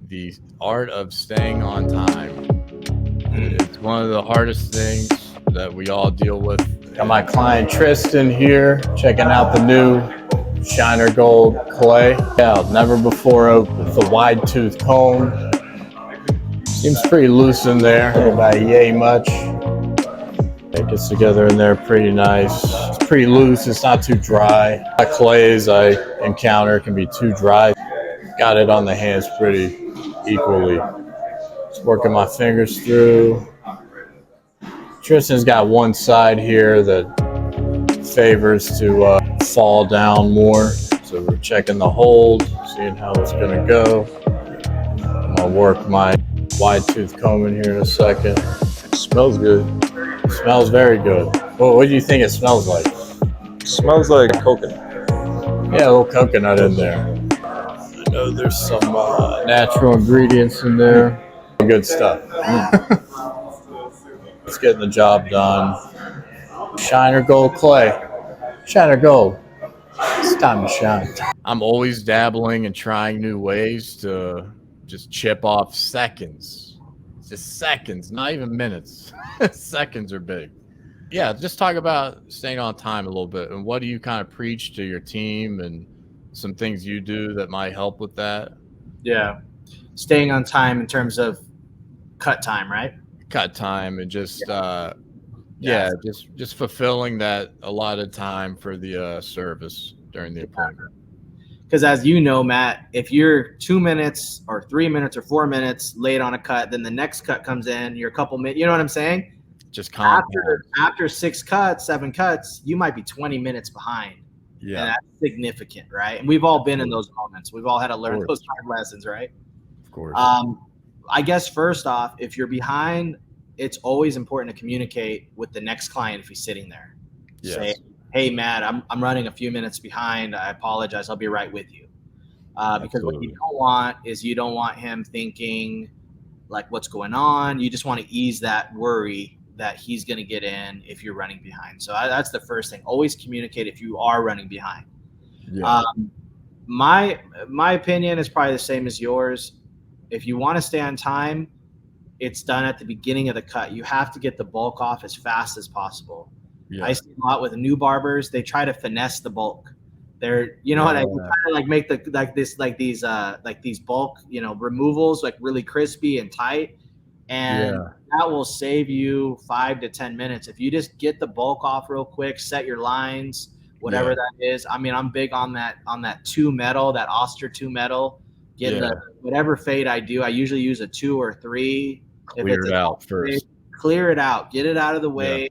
the art of staying on time. It's one of the hardest things that we all deal with. Got my client Tristan here checking out the new Shiner Gold clay. Yeah, never before with the wide tooth comb. Seems pretty loose in there, about yay much. It gets together in there pretty nice. It's pretty loose, it's not too dry. The clays I encounter can be too dry. Got it on the hands pretty equally. Just working my fingers through. Tristan's got one side here that favors to fall down more. So we're checking the hold, seeing how it's gonna go. I'll work my wide tooth comb in here in a second. It smells good. It smells very good. Well, what do you think it smells like? It smells like coconut. Yeah, a little coconut in there. I know there's some natural ingredients in there. Good stuff. It's getting the job done. Shiner Gold clay. Shiner Gold. It's time to shine. I'm always dabbling and trying new ways to just chip off seconds. Just seconds, not even minutes. Seconds are big. Yeah, just talk about staying on time a little bit. And what do you kind of preach to your team and some things you do that might help with that? Yeah. Staying on time in terms of cut time, right? Cut time and just just fulfilling that allotted time for the service during the appointment. Because as you know, Matt, if you're 2 minutes or 3 minutes or 4 minutes late on a cut, then the next cut comes in, you're a couple minutes, you know what I'm saying? Just after 6 cuts, 7 cuts, you might be 20 minutes behind. Yeah. And that's significant, right? And we've all been in those moments. We've all had to learn those hard lessons, right? Of course. I guess first off, if you're behind, it's always important to communicate with the next client if he's sitting there. Yes. Say, hey, Matt, I'm running a few minutes behind. I apologize. I'll be right with you. Because what you don't want is you don't want him thinking like what's going on. You just want to ease that worry that he's going to get in if you're running behind. So that's the first thing. Always communicate if you are running behind. Yeah. My opinion is probably the same as yours. If you want to stay on time, it's done at the beginning of the cut. You have to get the bulk off as fast as possible. Yeah. I see a lot with new barbers. They try to finesse the bulk. They're, what I mean? Try to like make these bulk, removals like really crispy and tight. And that will save you 5 to 10 minutes. If you just get the bulk off real quick, set your lines, whatever that is. I mean, I'm big on that 2 metal, that Oster 2 metal. Get whatever fade I do. I usually use a 2 or 3. Clear it out first. Clear it out. Get it out of the way. Yeah.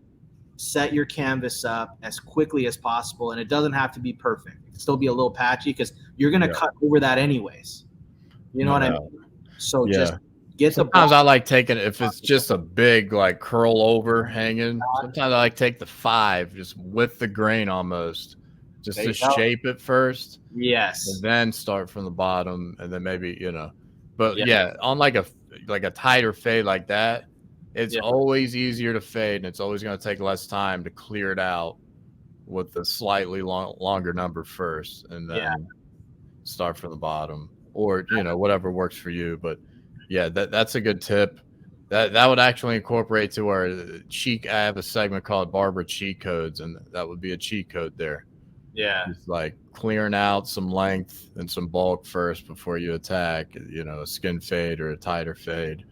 Set your canvas up as quickly as possible. And it doesn't have to be perfect. It can still be a little patchy because you're going to cut over that anyways. You know what I mean? So just get sometimes I like taking it if it's just a big like curl over hanging. Sometimes I like take the 5 just with the grain almost. Just to shape it first. Yes. And then start from the bottom and then maybe, But on like a tighter fade like that, it's always easier to fade and it's always going to take less time to clear it out with the slightly longer number first and then start from the bottom or, whatever works for you. But that's a good tip. That would actually incorporate to our cheat. I have a segment called Barber Cheat Codes, and that would be a cheat code there. Yeah. Just like clearing out some length and some bulk first before you attack, a skin fade or a tighter fade.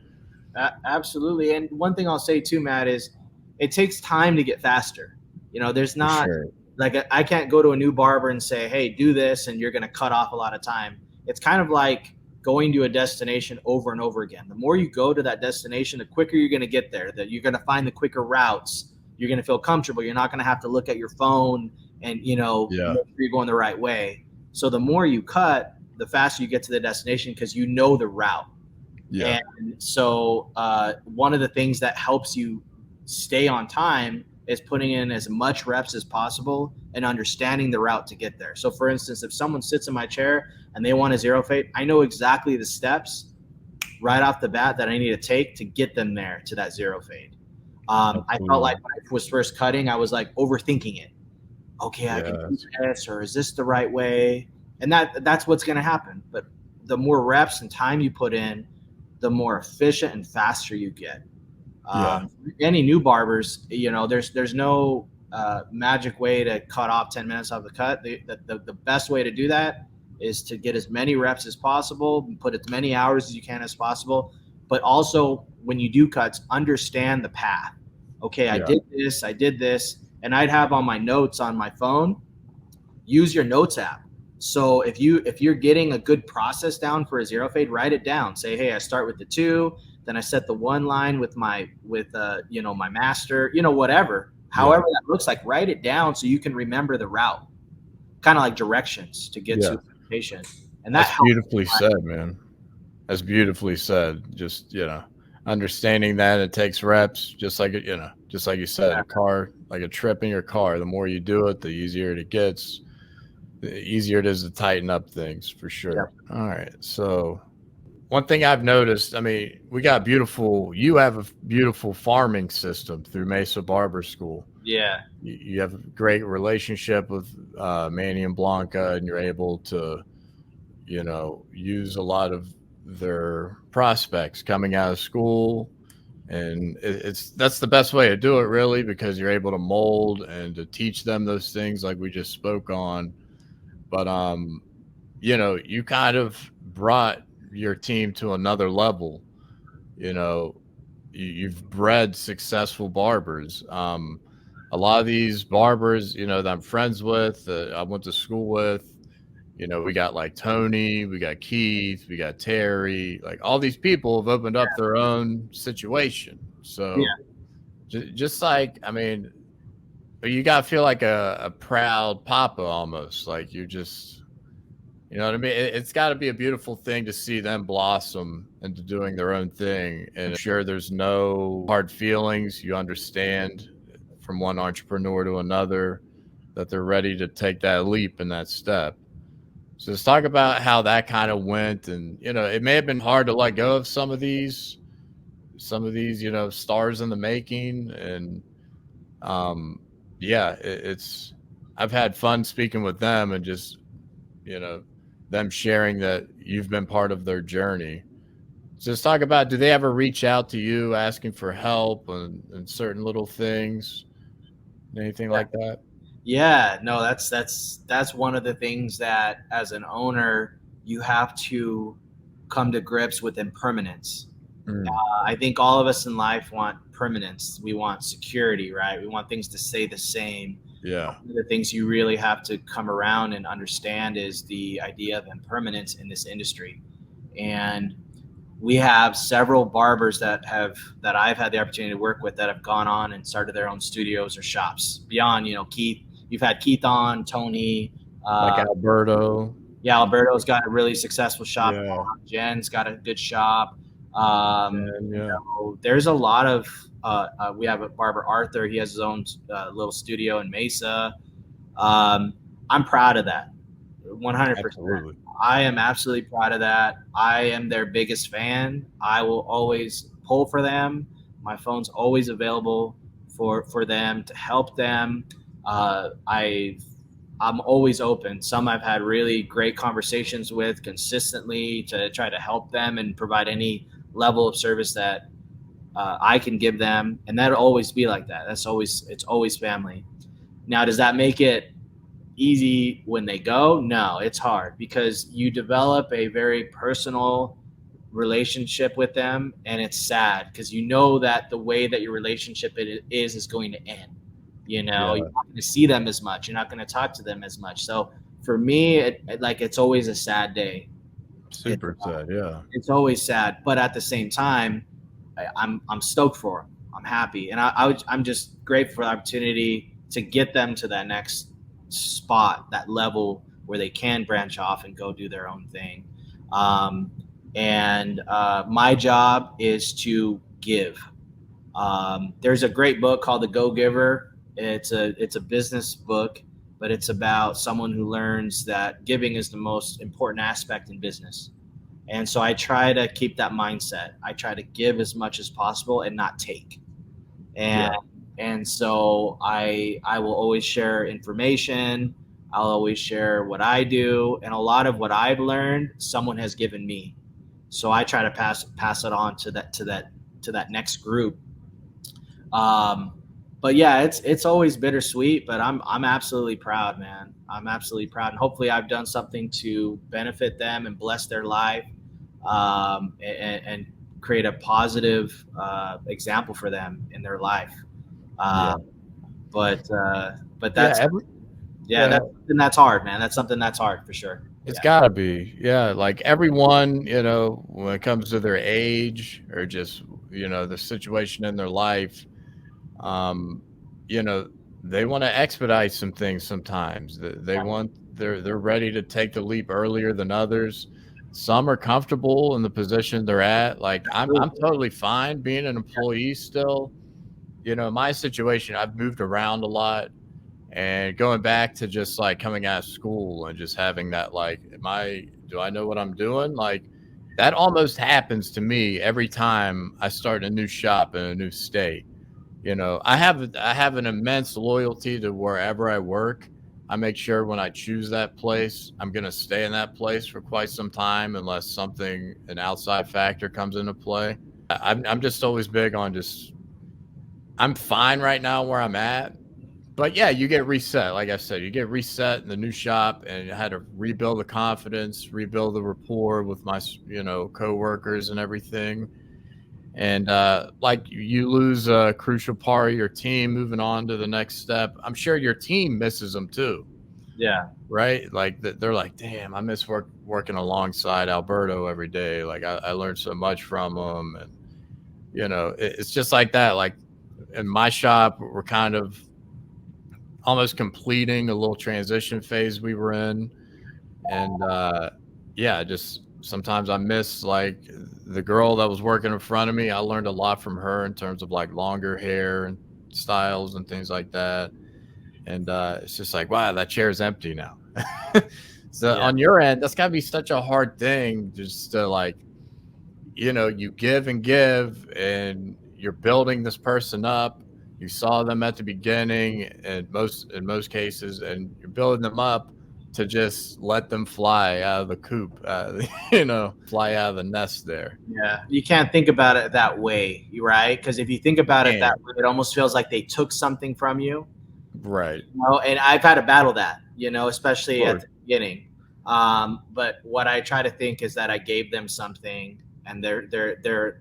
Absolutely. And one thing I'll say too, Matt, is it takes time to get faster. There's not like I can't go to a new barber and say, hey, do this and you're going to cut off a lot of time. It's kind of like going to a destination over and over again. The more you go to that destination, the quicker you're going to get there, that you're going to find the quicker routes. You're going to feel comfortable. You're not going to have to look at your phone and Yeah. make sure you're going the right way. So the more you cut, the faster you get to the destination because you know the route. Yeah. And so one of the things that helps you stay on time is putting in as much reps as possible and understanding the route to get there. So for instance, if someone sits in my chair and they want a zero fade, I know exactly the steps right off the bat that I need to take to get them there to that zero fade. I felt like when I was first cutting, I was like overthinking it. Okay, I can do this, or is this the right way? And that's what's going to happen. But the more reps and time you put in, the more efficient and faster you get. Any new barbers, there's no magic way to cut off 10 minutes off the cut. The best way to do that is to get as many reps as possible, and put as many hours as you can as possible. But also, when you do cuts, understand the path. Okay, I did this, and I'd have on my notes on my phone. Use your notes app. So if you're getting a good process down for a zero fade, write it down. Say, hey, I start with the 2, then I set the 1 line with my master, whatever. However that looks like, write it down so you can remember the route, kind of like directions to get to the patient. And that's beautifully said, man. That's beautifully said. Just, understanding that it takes reps, just like you said, a car, like a trip in your car. The more you do it, the easier it gets. The easier it is to tighten up things, for sure. Yeah. All right. So one thing I've noticed, I mean, you have a beautiful farming system through Mesa Barber School. Yeah. You have a great relationship with Manny and Blanca, and you're able to, use a lot of their prospects coming out of school. And that's the best way to do it, really, because you're able to mold and to teach them those things like we just spoke on. But, you kind of brought your team to another level. You've bred successful barbers. A lot of these barbers, that I'm friends with, I went to school with, we got like Tony, we got Keith, we got Terry, like all these people have opened up their own situation. So just like, I mean, you got to feel like a proud papa almost, like you just, you know what I mean? It's got to be a beautiful thing to see them blossom into doing their own thing. And I'm sure there's no hard feelings. You understand from one entrepreneur to another that they're ready to take that leap and that step. So let's talk about how that kind of went. And, it may have been hard to let go of some of these, stars in the making. And, I've had fun speaking with them and just, them sharing that you've been part of their journey. So let's talk about, do they ever reach out to you asking for help and certain little things, anything like that? Yeah, no, that's one of the things that as an owner, you have to come to grips with impermanence. I think all of us in life want permanence. We want security, right? We want things to stay the same. Yeah. One of the things you really have to come around and understand is the idea of impermanence in this industry. And we have several barbers that I've had the opportunity to work with that have gone on and started their own studios or shops beyond, Keith. You've had Keith on, Tony, like Alberto. Yeah, Alberto's got a really successful shop. Yeah. Jen's got a good shop. There's a lot of we have a barber, Arthur. He has his own little studio in Mesa. I'm proud of that, 100%. Absolutely. I am absolutely proud of that. I am their biggest fan. I will always pull for them. My phone's always available for them to help them. I'm always open. Some I've had really great conversations with consistently to try to help them and provide any level of service that I can give them. And that'll always be like that. It's always family. Now, does that make it easy when they go? No, it's hard because you develop a very personal relationship with them, and it's sad because you know that the way that your relationship is going to end. You're not going to see them as much. You're not going to talk to them as much. So for me, it's always a sad day. Super sad, yeah. It's always sad, but at the same time, I'm stoked for them. I'm happy, and I'm just grateful for the opportunity to get them to that next spot, that level where they can branch off and go do their own thing. My job is to give. There's a great book called The Go Giver. It's a business book, but it's about someone who learns that giving is the most important aspect in business. And so I try to keep that mindset. I try to give as much as possible and not take. And so I will always share information. I'll always share what I do, and a lot of what I've learned, someone has given me. So I try to pass it on to that next group. But yeah, it's always bittersweet, but I'm absolutely proud, man. I'm absolutely proud, and hopefully I've done something to benefit them and bless their life, and create a positive example for them in their life. But that's that's something that's hard, man. That's something that's hard for sure. It's gotta be. Yeah. Like everyone, when it comes to their age or just, the situation in their life, they want to expedite some things sometimes. They're ready to take the leap earlier than others. Some are comfortable in the position they're at. Like I'm totally fine being an employee still. My situation, I've moved around a lot, and going back to just like coming out of school and just having that, like, do I know what I'm doing? Like that almost happens to me every time I start a new shop in a new state. I have an immense loyalty to wherever I work. I make sure when I choose that place, I'm going to stay in that place for quite some time unless an outside factor comes into play. I'm just always big on I'm fine right now where I'm at. But yeah, you get reset. Like I said, you get reset in the new shop, and I had to rebuild the confidence, rebuild the rapport with my, coworkers and everything. And like you lose a crucial part of your team moving on to the next step. I'm sure your team misses them too. Yeah. Right. Like they're like, damn, I miss working alongside Alberto every day. Like I learned so much from him. And, it's just like that. Like in my shop, we're kind of almost completing a little transition phase we were in. And just sometimes I miss like the girl that was working in front of me. I learned a lot from her in terms of like longer hair and styles and things like that. And it's just like, wow, that chair is empty now. So on your end, that's gotta be such a hard thing just to like, you give and give, and you're building this person up. You saw them at the beginning in most cases, and you're building them up to just let them fly out of the coop, fly out of the nest there. Yeah, you can't think about it that way, right? Because if you think about it that way, it almost feels like they took something from you. Right. And I've had to battle that, especially at the beginning. But what I try to think is that I gave them something, and they're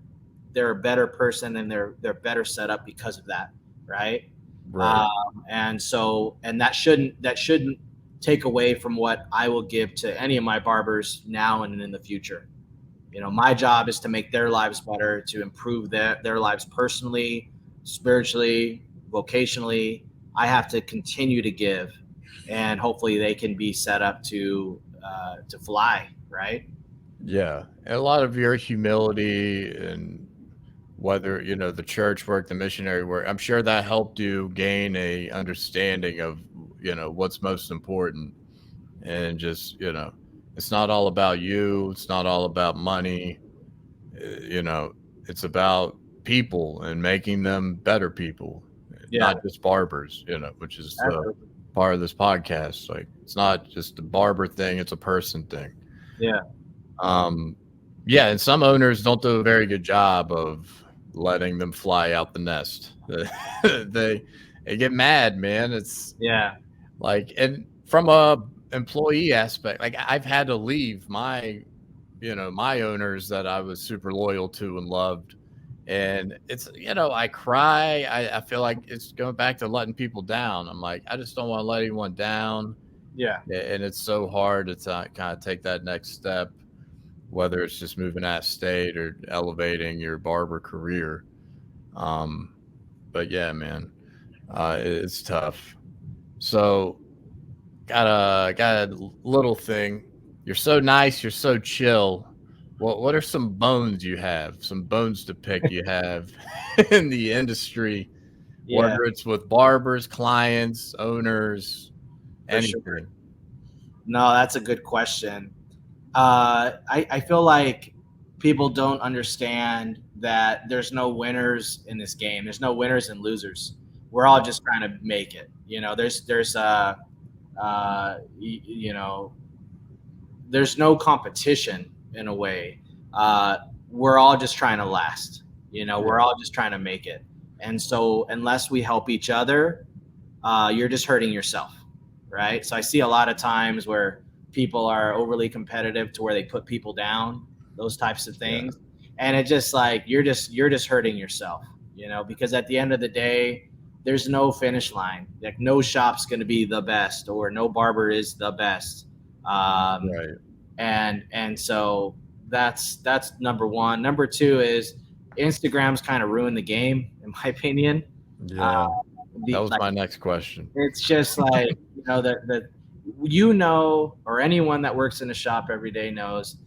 a better person, and they're better set up because of that, right? Right. And that shouldn't take away from what I will give to any of my barbers now and in the future. My job is to make their lives better, to improve their lives personally, spiritually, vocationally. I have to continue to give, and hopefully they can be set up to fly, right? Yeah. And a lot of your humility, and whether, the church work, the missionary work, I'm sure that helped you gain a understanding of, what's most important. And just, it's not all about you. It's not all about money. It's about people and making them better people, not just barbers, which is part of this podcast. Like, it's not just a barber thing. It's a person thing. Yeah. And some owners don't do a very good job of letting them fly out the nest. They get mad, man. It's like, and from a employee aspect, like I've had to leave my owners that I was super loyal to and loved. And it's, I cry. I feel like it's going back to letting people down. I'm like, I just don't want to let anyone down. Yeah. And it's so hard to kind of take that next step, whether it's just moving out of state or elevating your barber career. But yeah, man, it's tough. So got a little thing. You're so nice. You're so chill. What are some bones you have? Some bones to pick you have in the industry, Yeah, whether it's with barbers, clients, owners, for anything. sure. No, that's a good question. I feel like people don't understand that there's no winners in this game. There's no winners and losers. We're all just trying to make it. You know, you know, there's no competition in a way. We're all just trying to last. You know, we're all just trying to make it. And so unless we help each other, you're just hurting yourself, right? So I see a lot of times where people are overly competitive to where they put people down, those types of things. And it just like you're just hurting yourself, you know, because at the end of the day, there's no finish line. Like no shop's going to be the best, or no barber is the best. Right. And so that's number one. Number two is Instagram's kind of ruined the game, in my opinion. Yeah. That was like, my next question. It's just like, you know, or anyone that works in a shop every day knows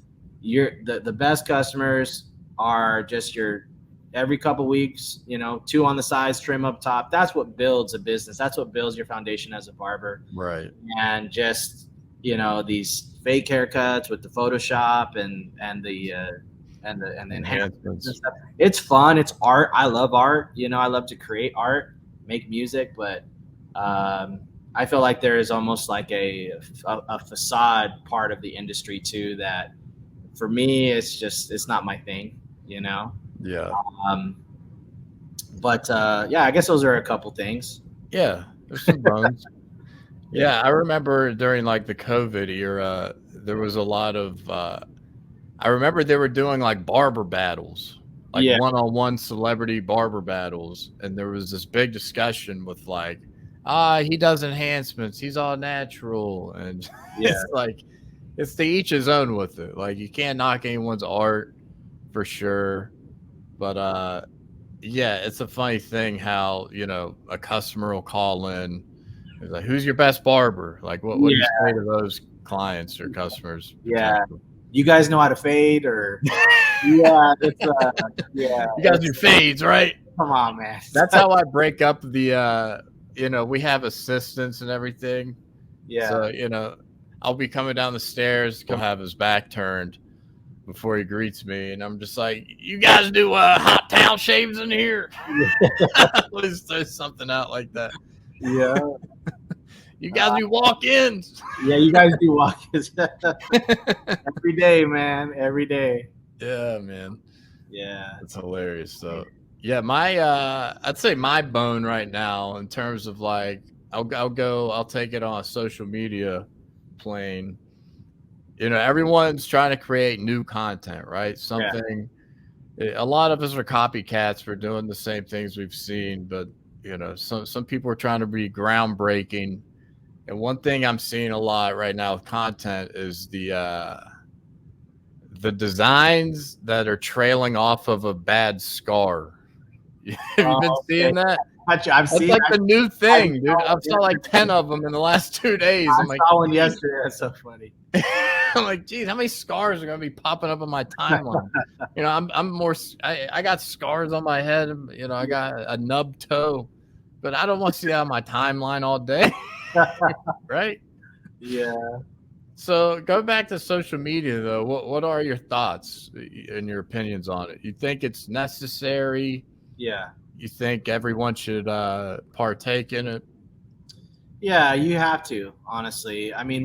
the best customers are just your every couple weeks, you know, 2 on the sides, trim up top. That's what builds a business. That's what builds your foundation as a barber. Right. And just, you know, these fake haircuts with the Photoshop and the enhancements and stuff. It's fun. It's art. I love art. You know, I love to create art, make music, but I feel like there is almost like a facade part of the industry too that for me it's not my thing, you know. Yeah. But I guess those are a couple things. Yeah, there's some bones. Yeah, I remember during like the COVID era, there was a lot of I remember they were doing like barber battles, like one-on-one celebrity barber battles, and there was this big discussion with like, he does enhancements, he's all natural, and it's like it's to each his own with it. Like you can't knock anyone's art for sure, but it's a funny thing how, you know, a customer will call in. It's like, who's your best barber? Like, what do you say to those clients or customers? Yeah. You guys know how to fade or it's you guys do fades, right? Come on, man. That's how I break up the you know, we have assistants and everything. Yeah. So, you know, I'll be coming down the stairs, he'll have his back turned before he greets me, and I'm just like, you guys do hot towel shaves in here? Let's throw something out like that. Yeah. You guys do walk-ins. Yeah, you guys do walk-ins. Every day, man. Every day. Yeah, man. Yeah. It's hilarious. So yeah, my I'd say my bone right now in terms of like I'll take it on a social media plane. You know, everyone's trying to create new content, right? Something a lot of us are copycats for doing the same things we've seen, but you know, some people are trying to be groundbreaking. And one thing I'm seeing a lot right now with content is the designs that are trailing off of a bad scar. Have you been seeing that? I've seen like the new thing, dude. I've saw like 10 of them in the last 2 days. I saw one yesterday. That's so funny. I'm like, geez, how many scars are gonna be popping up on my timeline? You know, I'm more. I got scars on my head. You know, I got a nub toe, but I don't want to see that on my timeline all day. Right? Yeah. So go back to social media though. What are your thoughts and your opinions on it? You think it's necessary? Yeah. You think everyone should partake in it? Yeah, you have to, honestly. I mean,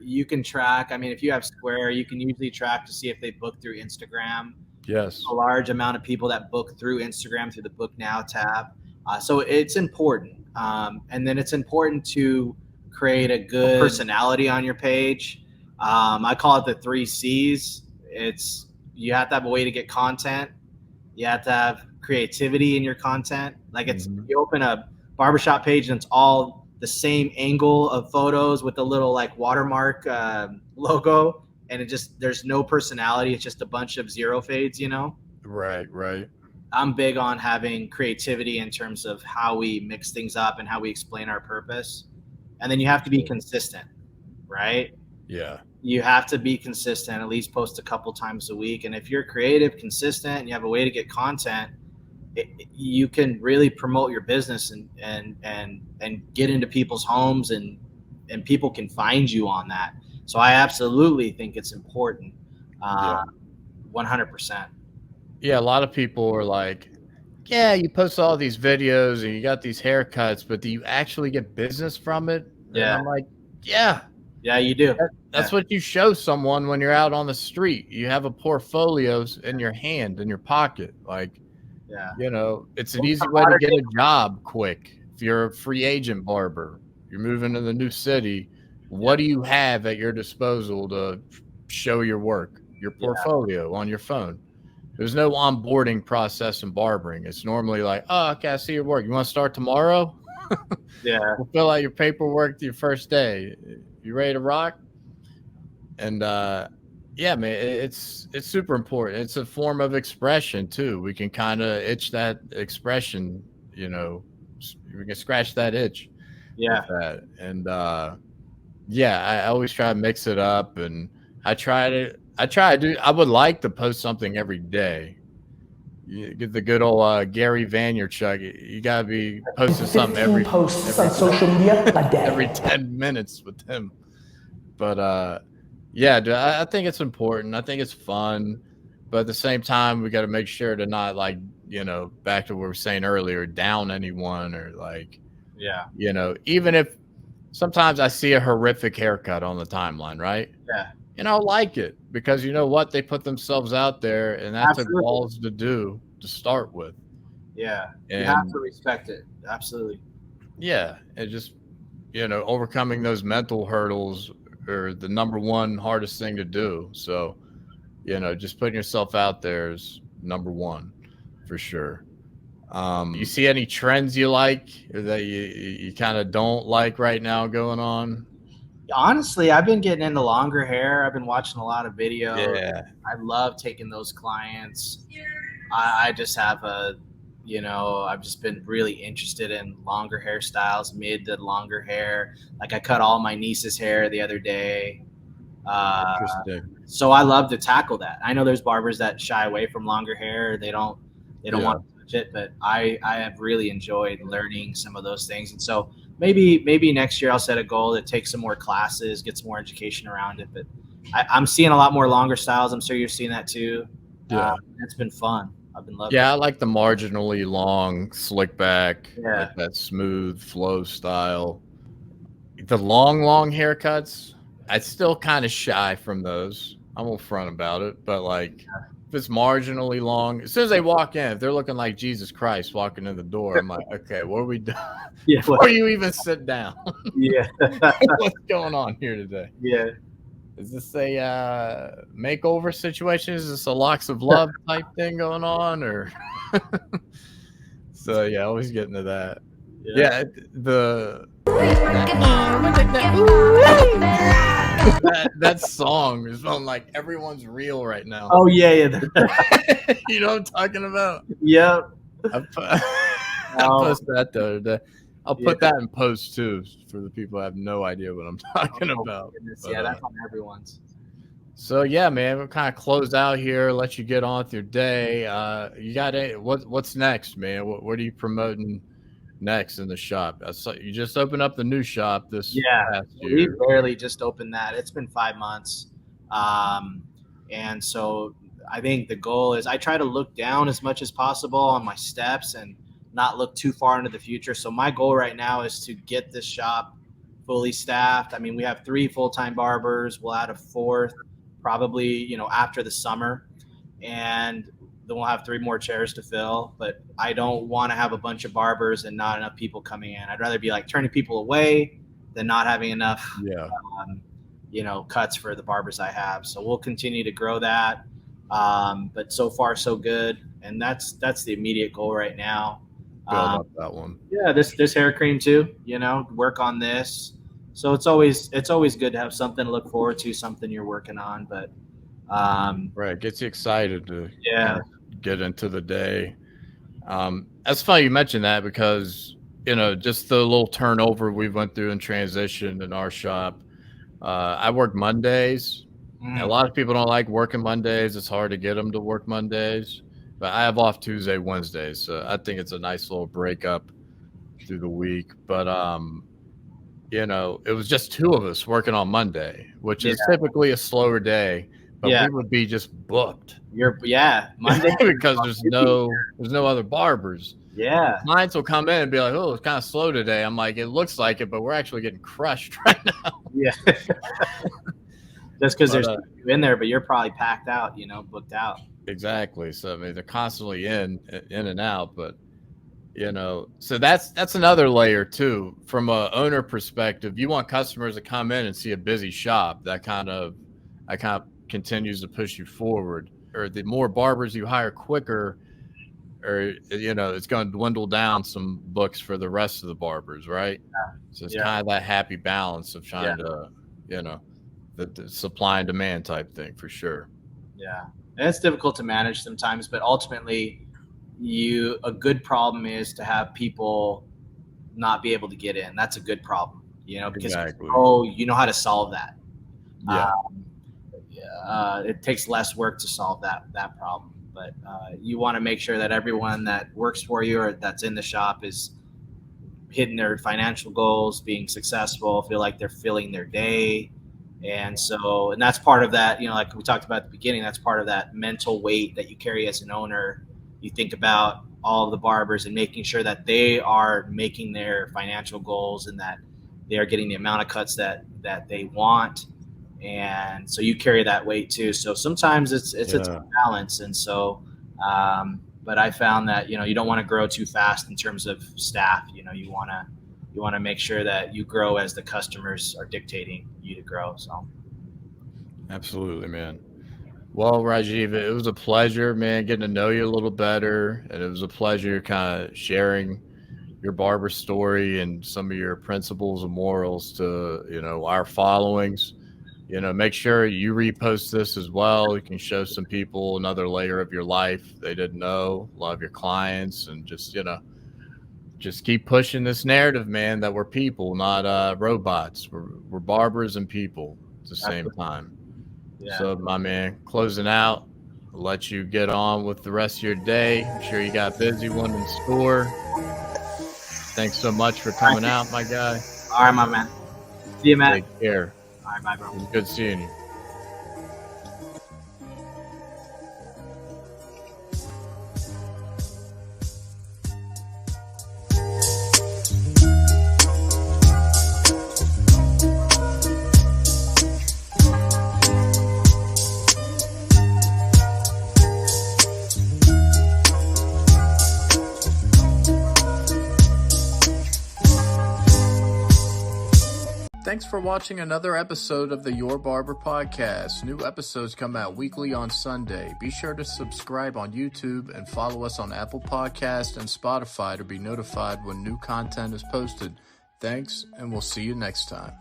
you can track. I mean, if you have Square, you can usually track to see if they book through Instagram. Yes. A large amount of people that book through Instagram through the Book Now tab. So it's important. And then it's important to create a good personality on your page. I call it the 3 C's. You have to have a way to get content. You have to have creativity in your content. Like you open a barbershop page and it's all the same angle of photos with a little like watermark logo, and there's no personality. It's just a bunch of zero fades, you know? Right. I'm big on having creativity in terms of how we mix things up and how we explain our purpose. and then you have to be consistent, right? Yeah. You have to be consistent, at least post a couple times a week. And if you're creative, consistent, and you have a way to get content, you can really promote your business and get into people's homes, and people can find you on that. So I absolutely think it's important. 100%. Yeah, a lot of people are like, yeah, you post all these videos and you got these haircuts, but do you actually get business from it? Yeah. And I'm like, yeah, you do. That's what you show someone when you're out on the street. You have a portfolio in your hand, in your pocket. Like, you know, it's an easy way to get a job quick. If you're a free agent barber, you're moving to the new city, what do you have at your disposal to show your work, your portfolio on your phone? There's no onboarding process in barbering. It's normally like, oh, okay, I see your work. You want to start tomorrow? We'll fill out your paperwork your first day. You ready to rock? And yeah, man, it's super important. It's a form of expression too. We can kind of itch that expression, you know, we can scratch that itch. Yeah. With that. And yeah, I always try to mix it up, and I would like to post something every day. You get the good old Gary Vaynerchuk. You gotta be posting something every posts on social media a day. every 10 minutes with him. But yeah, dude, I think it's important. I think it's fun, but at the same time, we got to make sure to not, like, you know, back to what we were saying earlier, down anyone, or like, you know, even if sometimes I see a horrific haircut on the timeline, right? Yeah. And I'll like it because you know what? They put themselves out there, and that's a balls to do to start with. Yeah. And you have to respect it. Absolutely. Yeah. And just, you know, overcoming those mental hurdles are the number one hardest thing to do. So, you know, just putting yourself out there is number one for sure. You see any trends you like or that you kind of don't like right now going on? Honestly, I've been getting into longer hair. I've been watching a lot of videos. Yeah. I love taking those clients. I just have I've just been really interested in longer hairstyles, mid to longer hair. Like I cut all my niece's hair the other day. Interesting. So I love to tackle that. I know there's barbers that shy away from longer hair. They don't want to touch it, but I have really enjoyed learning some of those things. And so maybe next year I'll set a goal to take some more classes, get some more education around it. But I'm seeing a lot more longer styles. I'm sure you're seeing that too. Yeah. It's been fun. I've been loving it. I like the marginally long, slick back, like that smooth flow style. The long haircuts, I still kind of shy from those. I'm upfront about it, but like if it's marginally long, as soon as they walk in, if they're looking like Jesus Christ walking in the door, I'm like, okay, what are we doing? Before you even sit down. What's going on here today? Yeah. Is this a makeover situation? Is this a locks of love type thing going on, or? So yeah, always get into that. Yeah, that song is on like everyone's reel right now. Oh yeah. You know what I'm talking about? Yep. I posted that the other day. I'll put that in post too for the people who have no idea what I'm talking about. But, yeah, that's on everyone's. So yeah, man, we'll kind of close out here, let you get on with your day. You got what's next, man? What are you promoting next in the shop? You just opened up the new shop this past year. We barely just opened that. It's been 5 months. And so I think the goal is I try to look down as much as possible on my steps and not look too far into the future. So my goal right now is to get this shop fully staffed. I mean, we have 3 full-time barbers. We'll add a 4th probably, after the summer. And then we'll have 3 more chairs to fill. But I don't want to have a bunch of barbers and not enough people coming in. I'd rather be like turning people away than not having enough, cuts for the barbers I have. So we'll continue to grow that. But so far, so good. And that's the immediate goal right now. Build up that one. Yeah, this hair cream too. Work on this. So it's always good to have something to look forward to, something you're working on. But right, gets you excited to get into the day. That's funny you mentioned that because just the little turnover we went through in transition in our shop. I work Mondays. A lot of people don't like working Mondays. It's hard to get them to work Mondays, but I have off Tuesday, Wednesdays. So I think it's a nice little breakup through the week. But, it was just 2 of us working on Monday, which is typically a slower day, but we would be just booked. Monday because there's no other barbers. Yeah. Clients will come in and be like, "Oh, it's kind of slow today." I'm like, "It looks like it, but we're actually getting crushed right now." Yeah. Just because there's you in there, but you're probably packed out, booked out. Exactly. So I mean, they're constantly in and out, but so that's another layer too. From a owner perspective, you want customers to come in and see a busy shop. That kind of continues to push you forward. Or the more barbers you hire quicker, or it's going to dwindle down some books for the rest of the barbers, right? So it's kind of that happy balance of trying to, the supply and demand type thing for sure. Yeah, and it's difficult to manage sometimes, but ultimately, a good problem is to have people not be able to get in. That's a good problem, because exactly. you know how to solve that. It takes less work to solve that problem, but you want to make sure that everyone that works for you or that's in the shop is hitting their financial goals, being successful, feel like they're filling their day. And that's part of that, like we talked about at the beginning, that's part of that mental weight that you carry as an owner. You think about all of the barbers and making sure that they are making their financial goals and that they are getting the amount of cuts that they want. And so you carry that weight too. So sometimes it's a tough balance. And so, but I found that, you don't want to grow too fast in terms of staff. You want to make sure that you grow as the customers are dictating you to grow. So. Absolutely, man. Well, Rajiv, it was a pleasure, man, getting to know you a little better. And it was a pleasure kind of sharing your barber story and some of your principles and morals to, our followings. Make sure you repost this as well. You can show some people another layer of your life they didn't know, a lot of your clients, and just keep pushing this narrative, man, that we're people, not robots. We're barbers and people at the same time. Yeah. So, my man, closing out, I'll let you get on with the rest of your day. I'm sure you got a busy one in store. Thanks so much for coming out, my guy. All right, my man. See you, man. Take care. All right, bye, bro. It was good seeing you. Thanks for watching another episode of the Your Barber Podcast. New episodes come out weekly on Sunday. Be sure to subscribe on YouTube and follow us on Apple Podcasts and Spotify to be notified when new content is posted. Thanks, and we'll see you next time.